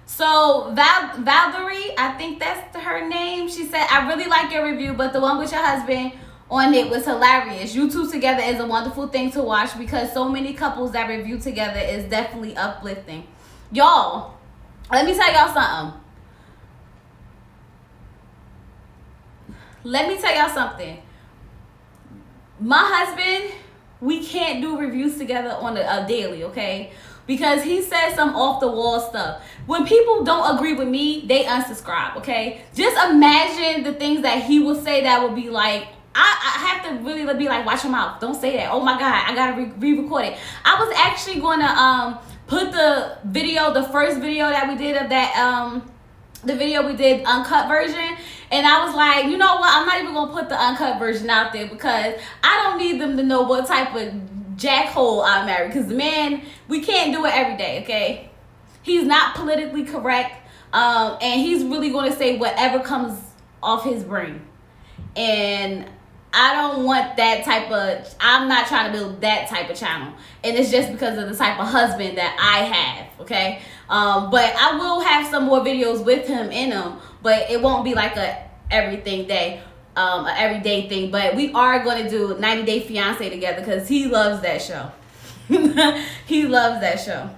So Valerie, I think that's her name. She said, I really like your review, but the one with your husband on it was hilarious. You two together is a wonderful thing to watch because so many couples that review together is definitely uplifting. Y'all, let me tell y'all something. My husband, we can't do reviews together on a daily, okay? Because he says some off the wall stuff. When people don't agree with me, they unsubscribe, okay? Just imagine the things that he will say that would be like, I have to really be like, watch your mouth. Don't say that. Oh my God, I gotta re-record it. I was actually gonna put the first video that we did of that, the video we did uncut version, and I was like, you know what? I'm not even gonna put the uncut version out there because I don't need them to know what type of jackhole I married. Because the man, we can't do it every day, okay? He's not politically correct, and he's really gonna say whatever comes off his brain. And I don't want that type of, I'm not trying to build that type of channel. And it's just because of the type of husband that I have, okay? But I will have some more videos with him in them, but it won't be like a everyday thing. But we are going to do 90 Day Fiance together because he loves that show. He loves that show.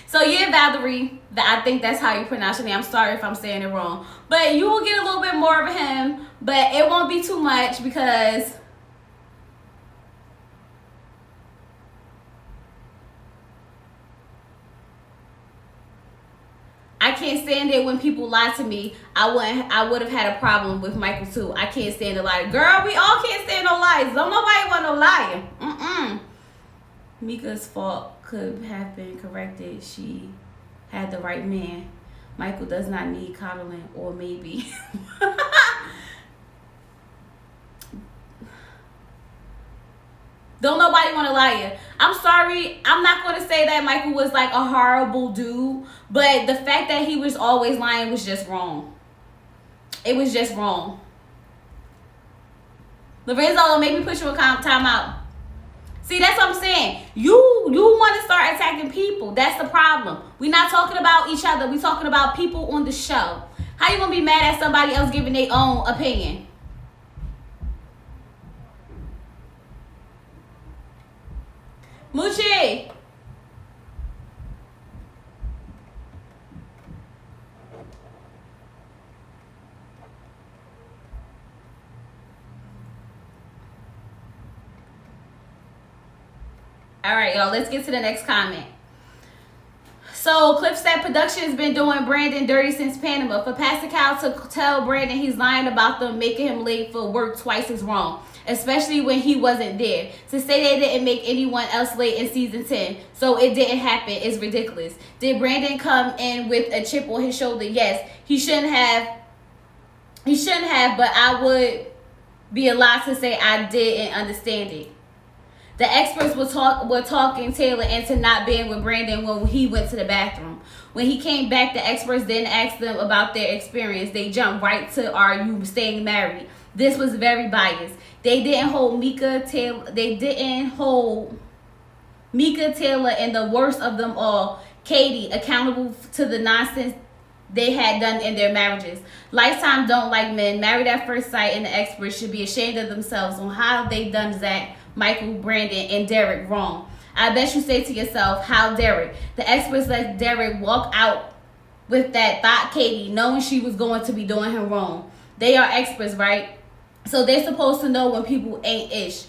So yeah, Valerie, I think that's how you pronounce your name. I'm sorry if I'm saying it wrong. But you will get a little bit more of him, but it won't be too much because I can't stand it when people lie to me. I would have had a problem with Michael too. I can't stand a lie. Girl, we all can't stand no lies. Don't nobody want no liar. Mika's fault could have been corrected. She had the right man. Michael does not need coddling, or maybe. Don't nobody want to lie. I'm sorry. I'm not going to say that Michael was like a horrible dude, but the fact that he was always lying was just wrong. It was just wrong. Lorenzo, don't make me put you in time out. See, that's what I'm saying. You want to start attacking people. That's the problem. We're not talking about each other. We're talking about people on the show. How you gonna be mad at somebody else giving their own opinion? Moochie. All right, y'all, let's get to the next comment. So, Cliff said production has been doing Brandon dirty since Panama. For Pascal to tell Brandon he's lying about them making him late for work twice is wrong, especially when he wasn't there. To say they didn't make anyone else late in season 10, so it didn't happen, is ridiculous. Did Brandon come in with a chip on his shoulder? Yes. He shouldn't have, but I would be a lie to say I didn't understand it. The experts were talking Taylor into not being with Brandon when he went to the bathroom. When he came back, the experts didn't ask them about their experience. They jumped right to, are you staying married? This was very biased. They didn't hold Mika Taylor, and the worst of them all, Katie, accountable to the nonsense they had done in their marriages. Lifetime don't like men. Married at first sight, and the experts should be ashamed of themselves on how they done Zach, Michael, Brandon, and Derek wrong. I bet you say to yourself, how Derek? The experts let Derek walk out with that thought Katie, knowing she was going to be doing him wrong. They are experts, right? So they're supposed to know when people ain't ish.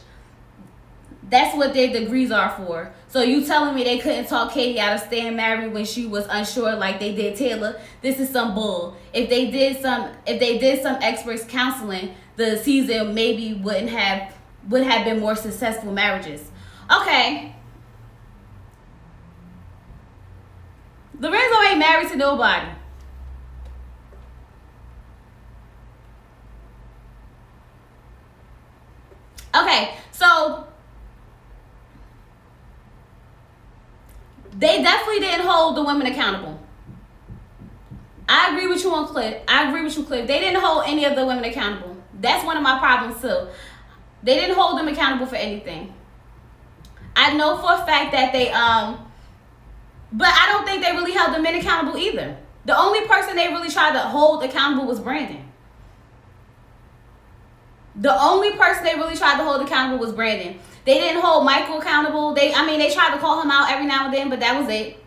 That's what their degrees are for. So you telling me they couldn't talk Katie out of staying married when she was unsure like they did Taylor? This is some bull. If they did some experts counseling, the season maybe would have been more successful marriages. Okay. Lorenzo ain't married to nobody. Okay, so they definitely didn't hold the women accountable. I agree with you on Cliff. Cliff. They didn't hold any of the women accountable. That's one of my problems too. They didn't hold them accountable for anything. I know for a fact that they but I don't think they really held the men accountable either. The only person they really tried to hold accountable was Brandon. The only person they really tried to hold accountable was Brandon. They didn't hold Michael accountable. They tried to call him out every now and then, but that was it.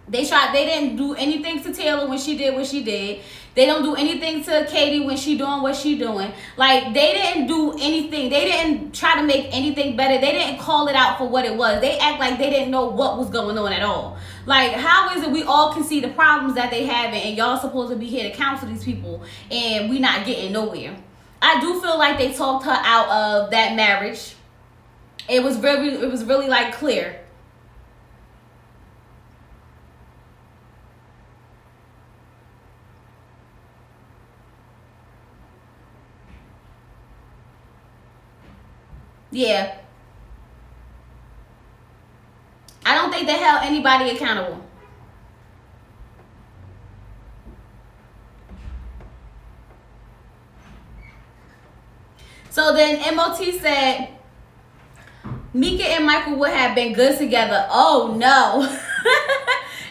They didn't do anything to Taylor when she did what she did. They don't do anything to Katie when she doing what she doing. Like, they didn't do anything. They didn't try to make anything better. They didn't call it out for what it was. They act like they didn't know what was going on at all. Like, how is it we all can see the problems that they have and y'all supposed to be here to counsel these people and we not getting nowhere? I do feel like they talked her out of that marriage. It was really like clear. Yeah. I don't think they held anybody accountable. So then MOT said Mika and Michael would have been good together. Oh no.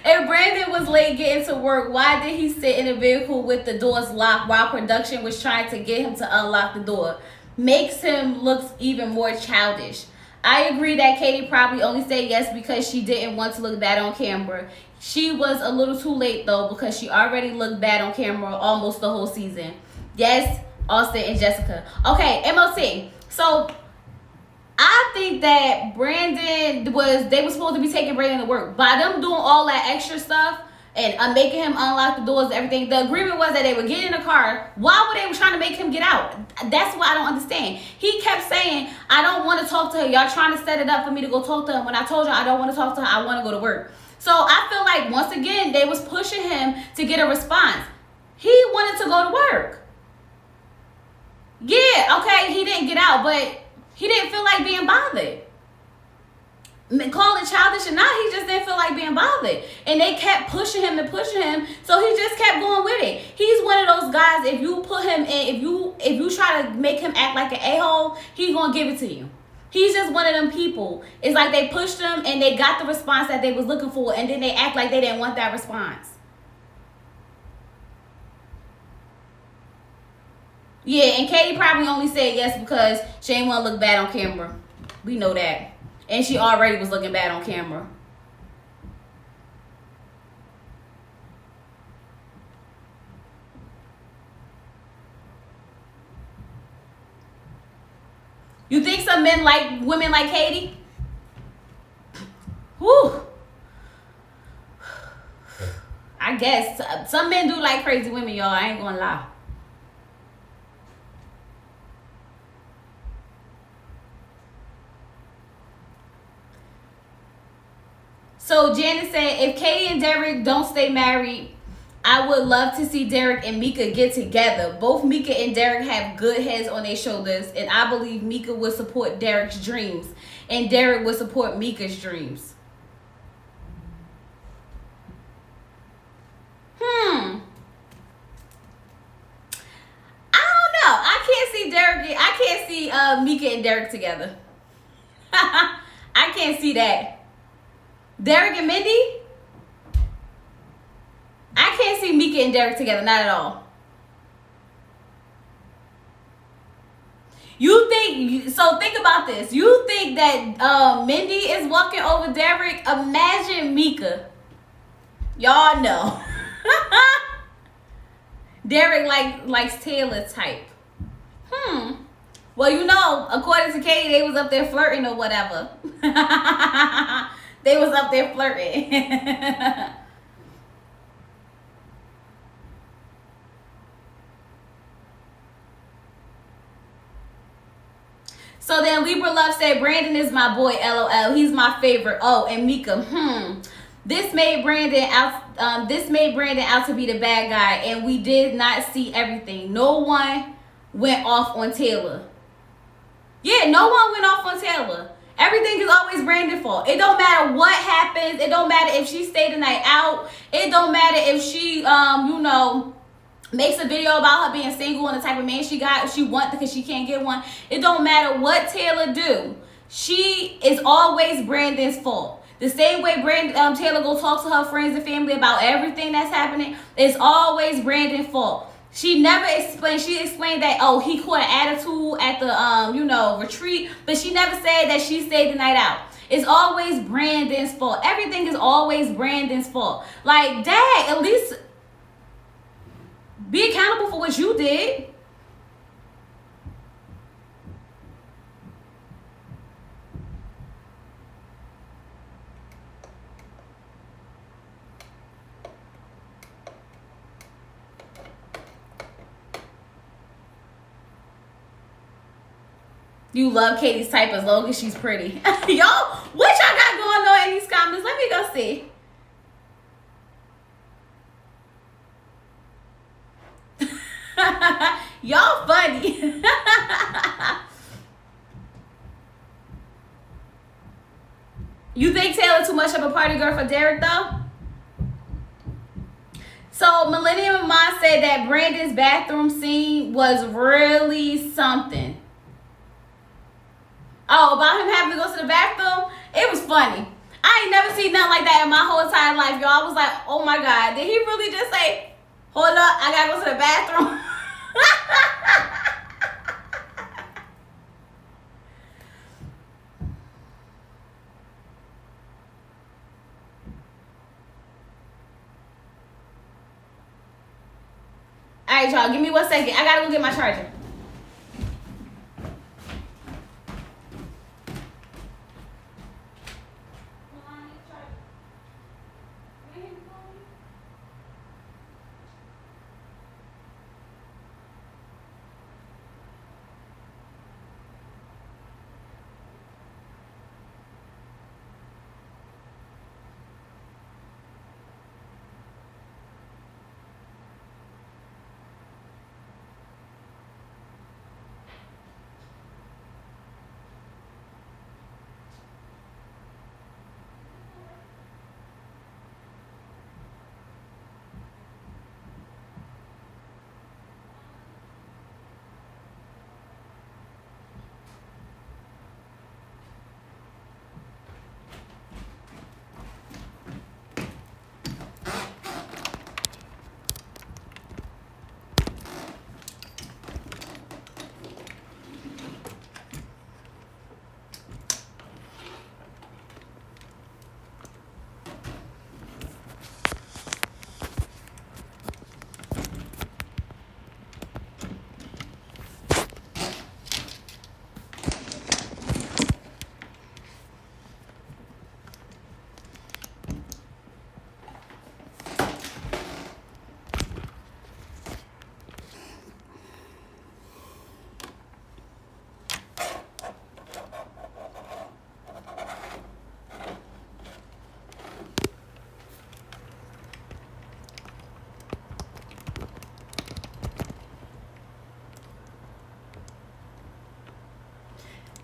If Brandon was late getting to work, why did he sit in a vehicle with the doors locked while production was trying to get him to unlock the door? Makes him look even more childish. I agree that Katie probably only said yes because she didn't want to look bad on camera. She was a little too late though because she already looked bad on camera almost the whole season. Yes, Austin and Jessica. Okay, MOT. So I think that they were supposed to be taking Brandon to work. By them doing all that extra stuff and making him unlock the doors and everything, the agreement was that they would get in the car. Why were they trying to make him get out? That's what I don't understand. He kept saying, I don't want to talk to her. Y'all trying to set it up for me to go talk to her. When I told you I don't want to talk to her, I want to go to work. So I feel like, once again, they was pushing him to get a response. He wanted to go to work. Yeah, okay, he didn't get out, but he didn't feel like being bothered. call it childish or not, he just didn't feel like being bothered. And they kept pushing him and pushing him, so he just kept going with it. He's one of those guys, if you put him in, if you try to make him act like an a-hole, he's gonna give it to you. He's just one of them people. It's like they pushed him and they got the response that they was looking for, and then they act like they didn't want that response. Yeah, and Katie probably only said yes because she didn't want to look bad on camera. We know that. And she already was looking bad on camera. You think some men like women like Katie? Whew. I guess some men do like crazy women, y'all. I ain't gonna lie. So Janice said, if Katie and Derek don't stay married, I would love to see Derek and Mika get together. Both Mika and Derek have good heads on their shoulders, and I believe Mika would support Derek's dreams, and Derek would support Mika's dreams. I don't know. I can't see Derek. I can't see Mika and Derek together. I can't see that. Derek and Mindy? I can't see Mika and Derek together, not at all. You think, so think about this. You think that Mindy is walking over Derek? Imagine Mika. Y'all know. Derek likes Taylor type. Well, you know, according to Katie, they was up there flirting or whatever. They was up there flirting. So then Libra Love said, Brandon is my boy, LOL. He's my favorite. Oh, and Mika, This made Brandon out to be the bad guy, and we did not see everything. No one went off on Taylor. Yeah, no one went off on Taylor. Everything is always Brandon's fault. It don't matter what happens. It don't matter if she stayed the night out. It don't matter if she, makes a video about her being single and the type of man she wants because she can't get one. It don't matter what Taylor do. She is always Brandon's fault. The same way Taylor go talk to her friends and family about everything that's happening, it's always Brandon's fault. She never explained. She explained that, he caught an attitude at the, retreat, but she never said that she stayed the night out. It's always Brandon's fault. Everything is always Brandon's fault. Like, Dad, at least be accountable for what you did. You love Katie's type as long as she's pretty. Y'all, what y'all got going on in these comments? Let me go see. Y'all funny. You think Taylor too much of a party girl for Derek though? So Millennium Mom said that Brandon's bathroom scene was really something. Oh, about him having to go to the bathroom? It was funny. I ain't never seen nothing like that in my whole entire life, y'all. I was like, oh my God. Did he really just say, hold up, I gotta go to the bathroom? All right, y'all, give me 1 second. I gotta go get my charger.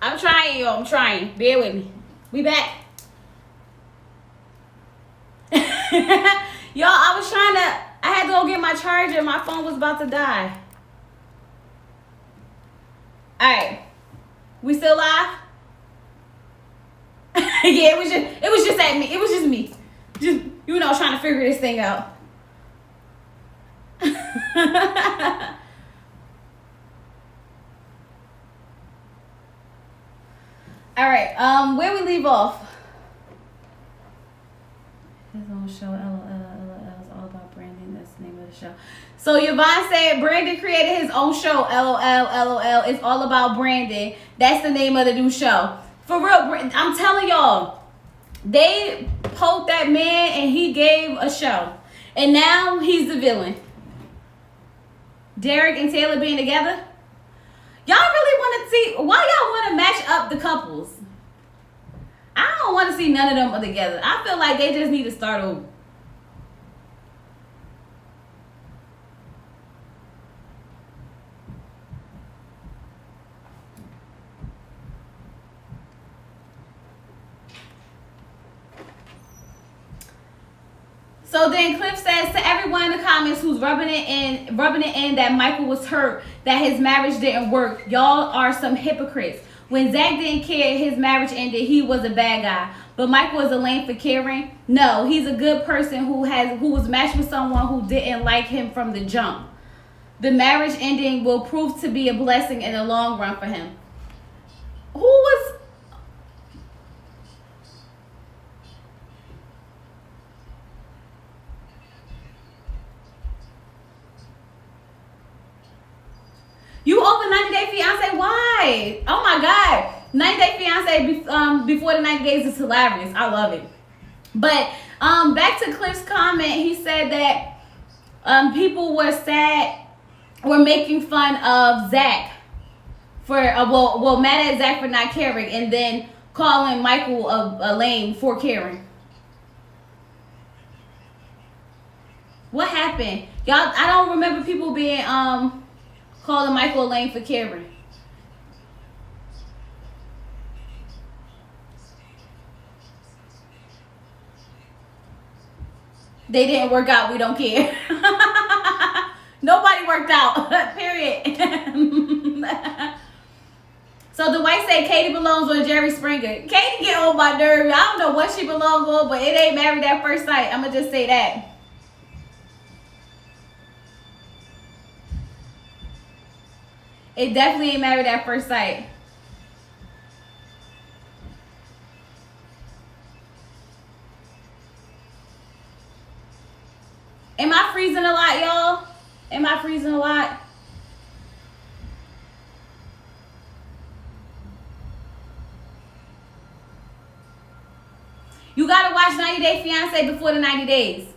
I'm trying, yo. I'm trying. Bear with me. We back. Y'all, I had to go get my charger. My phone was about to die. Alright. We still live? Yeah, it was just at me. It was just me. Just, trying to figure this thing out. Alright, where we leave off? His own show, LOL is all about branding. That's the name of the show. So Yvonne said Brandon created his own show, LOL. It's all about branding. That's the name of the new show. For real, I'm telling y'all, they poked that man and he gave a show. And now he's the villain. Derek and Taylor being together. Y'all really want to see, why y'all want to match up the couples? I don't want to see none of them together. I feel like they just need to start over. So then Cliff says to everyone in the comments who's rubbing it in that Michael was hurt, that his marriage didn't work. Y'all are some hypocrites. When Zach didn't care, his marriage ended, he was a bad guy. But Michael is a lame for caring. No, he's a good person who was matched with someone who didn't like him from the jump. The marriage ending will prove to be a blessing in the long run for him. Who was... You over 90 Day Fiance? Why? Oh my God. 90 Day Fiance before the 90 days is hilarious. I love it. But back to Cliff's comment, he said that people were making fun of Zach for mad at Zach for not caring, and then calling Michael a lame for caring. What happened? Y'all, I don't remember people being calling Michael a lame for caring. They didn't work out. We don't care. Nobody worked out. Period. So Dwight said Katie belongs on Jerry Springer. Katie get on my nerves. I don't know what she belongs on, but it ain't Married at First Sight. I'm going to just say that. It definitely ain't Married at First Sight. Am I freezing a lot, y'all? Am I freezing a lot? You gotta watch 90 Day Fiance before the 90 days.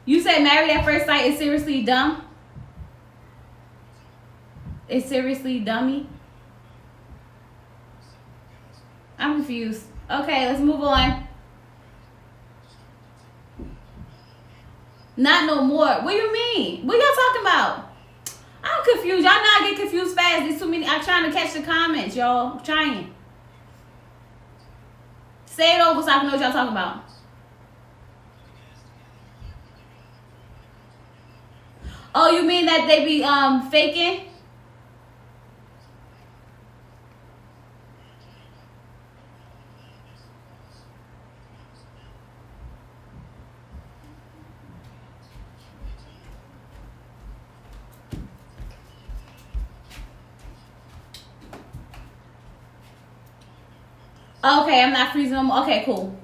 You said Married at First Sight is seriously dumb? It's seriously dummy? I'm confused. Okay, let's move on. Not no more. What do you mean? What y'all talking about? I'm confused. Y'all know I get confused fast. There's too many. I'm trying to catch the comments, y'all. I'm trying. Say it over so I can know what y'all talking about. Oh, you mean that they be faking? Okay, I'm not freezing them. Okay, cool.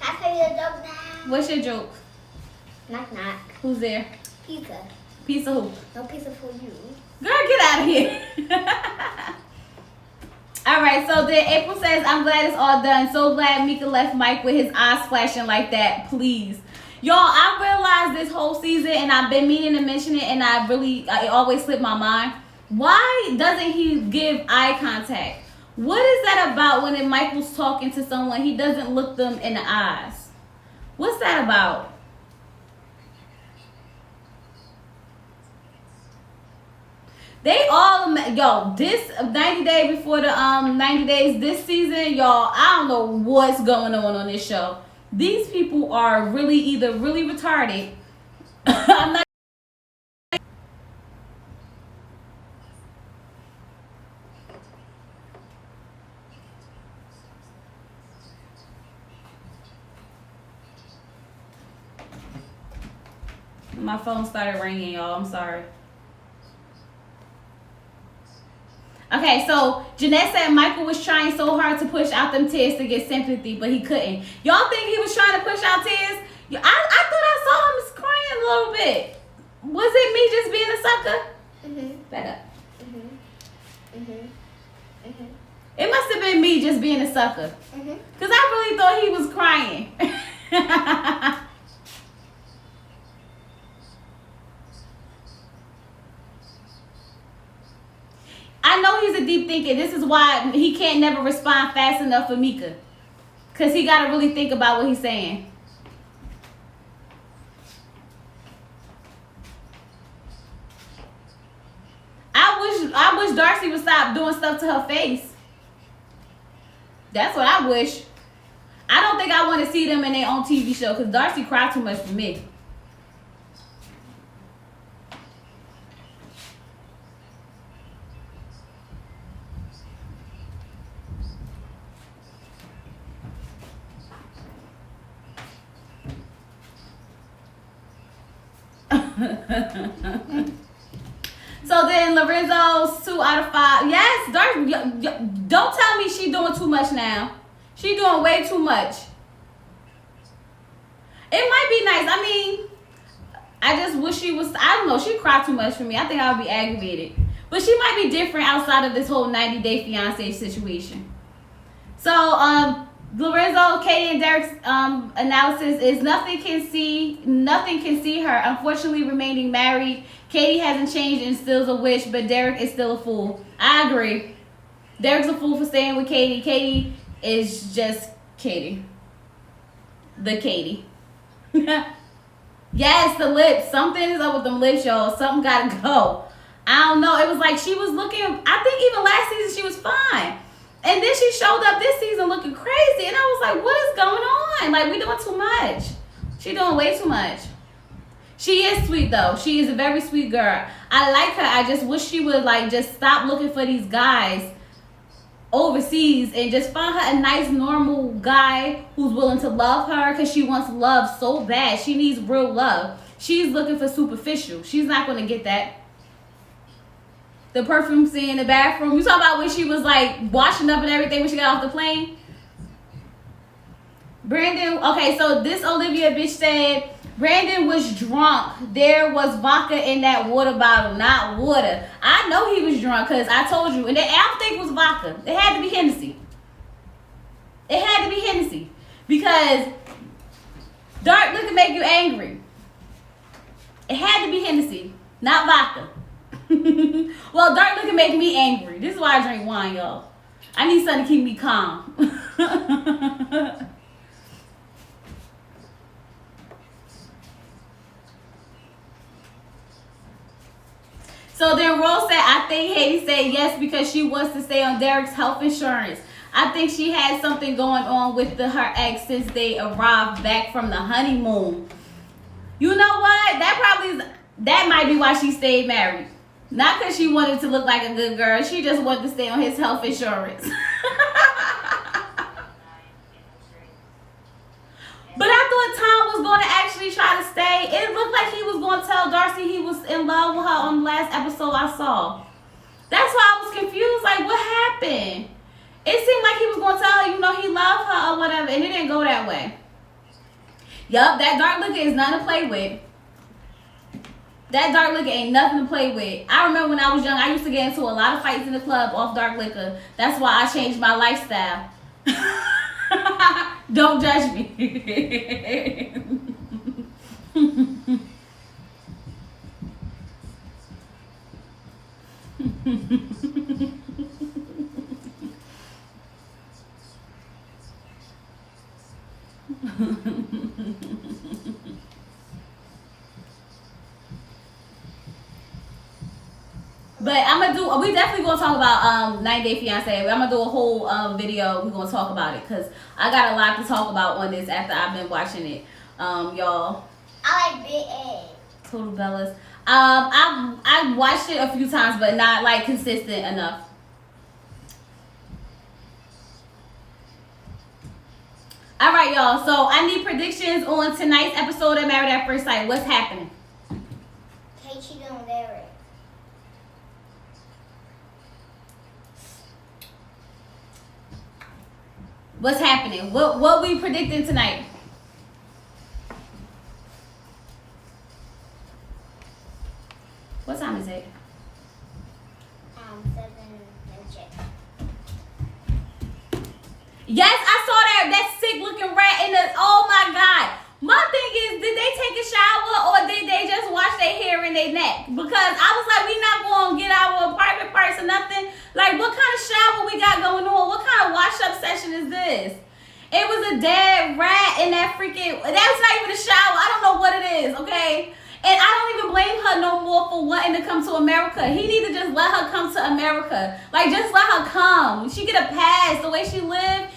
I tell you a joke now. What's your joke? Knock knock. Who's there? Pizza. Pizza who? No pizza for you. Girl, get out of here. Alright, so then April says, I'm glad it's all done. So glad Mika left Mike with his eyes flashing like that. Please. Y'all, I realized this whole season, and I've been meaning to mention it, and it always slipped my mind. Why doesn't he give eye contact? What is that about when Michael's talking to someone, he doesn't look them in the eyes? What's that about? They all, yo, this 90 Day before the 90 days this season, y'all, I don't know what's going on this show. These people are really either really retarded. I'm not. My phone started ringing, y'all. I'm sorry. Okay, so Jeanette said Michael was trying so hard to push out them tears to get sympathy, but he couldn't. Y'all think he was trying to push out tears? I thought I saw him crying a little bit. Was it me just being a sucker? Back up. It must have been me just being a sucker. Because I really thought he was crying. I know he's a deep thinker. This is why he can't never respond fast enough for Mika. Because he got to really think about what he's saying. I wish Darcy would stop doing stuff to her face. That's what I wish. I don't think I want to see them in their own TV show because Darcy cried too much for me. So then Lorenzo's 2 out of 5. Yes, Darcy. Don't tell me she doing too much now. She doing way too much. It might be nice. I mean, I just wish she was. I don't know. She cried too much for me. I think I would be aggravated. But she might be different outside of this whole 90 Day Fiancé situation. So Lorenzo, Katie, and Derek's analysis is nothing can see her. Unfortunately, remaining married, Katie hasn't changed and still's a witch, but Derek is still a fool. I agree. Derek's a fool for staying with Katie. Katie is just Katie. The Katie. Yes, the lips. Something is up with them lips, y'all. Something gotta go. I don't know. It was like she was looking. I think even last season she was fine. And then she showed up this season looking crazy. And I was like, what is going on? Like, we doing too much. She doing way too much. She is sweet, though. She is a very sweet girl. I like her. I just wish she would, like, just stop looking for these guys overseas and just find her a nice, normal guy who's willing to love her because she wants love so bad. She needs real love. She's looking for superficial. She's not going to get that. The perfume scene in the bathroom. You talking about when she was like washing up and everything when she got off the plane? Brandon, okay, so this Olivia bitch said Brandon was drunk. There was vodka in that water bottle, not water. I know he was drunk because I told you. And I don't think it was vodka. It had to be Hennessy. It had to be Hennessy. Because dark liquor make you angry. It had to be Hennessy, not vodka. Well, dark liquor make me angry. This is why I drink wine, y'all. I need something to keep me calm. So then Rose said, I think Haiti said yes because she wants to stay on Derek's health insurance. I think she had something going on with her ex since they arrived back from the honeymoon. You know what? That might be why she stayed married. Not because she wanted to look like a good girl. She just wanted to stay on his health insurance. But I thought Tom was going to actually try to stay. It looked like he was going to tell Darcy he was in love with her on the last episode I saw. That's why I was confused. Like, what happened? It seemed like he was going to tell her, he loved her or whatever. And it didn't go that way. Yup, that dark liquor is nothing to play with. That dark liquor ain't nothing to play with. I remember when I was young, I used to get into a lot of fights in the club off dark liquor. That's why I changed my lifestyle. Don't judge me. But I'm gonna do. We definitely gonna talk about 90 Day Fiance. I'm gonna do a whole video. We're gonna talk about it because I got a lot to talk about on this after I've been watching it. Y'all. I like Big Egg. Total Bellas. I watched it a few times, but not like consistent enough. All right, y'all. So I need predictions on tonight's episode of Married at First Sight. What's happening? Kate cheated on Derek. What's happening? What we predicting tonight? What time is it? 7, let me check. Yes, I saw that sick looking rat in the. Oh my God! My thing is, did they take a shower or did they just wash their hair and their neck? Because I was like, we not gonna get our private parts or nothing. Like, what kind of shower we got going on? What kind of wash up session is this? It was a dead rat in that freaking. That's not even a shower. I don't know what it is. Okay. And I don't even blame her no more for wanting to come to America. He need to just let her come to America. Like, just let her come. She get a pass. The way she lived,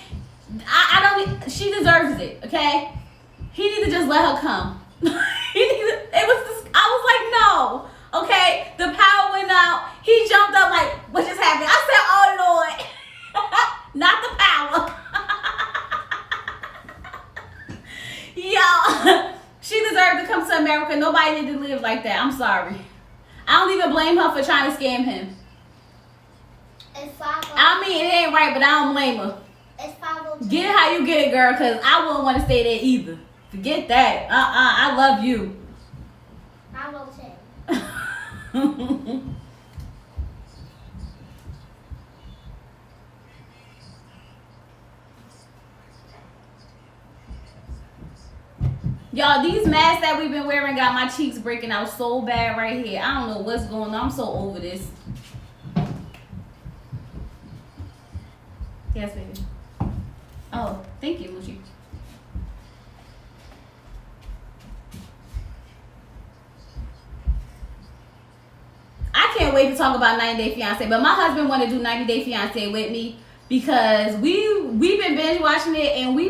I don't. She deserves it. Okay. He need to just let her come. It was. I was like, no. Okay. The power went out. He jumped up like, what just happened? I said, oh Lord, not the power. Yo. She deserved to come to America. Nobody need to live like that. I'm sorry. I don't even blame her for trying to scam him. It's 5. I mean, it ain't right, but I don't blame her. It's 5:02. Get it how you get it, girl, because I wouldn't want to stay there either. Forget that. I love you. 5:10. Y'all, these masks that we've been wearing got my cheeks breaking out so bad right here. I don't know what's going on. I'm so over this. Yes, baby. Oh, thank you, Moochie. I can't wait to talk about 90 Day Fiance, but my husband want to do 90 Day Fiance with me because we've been binge watching it and we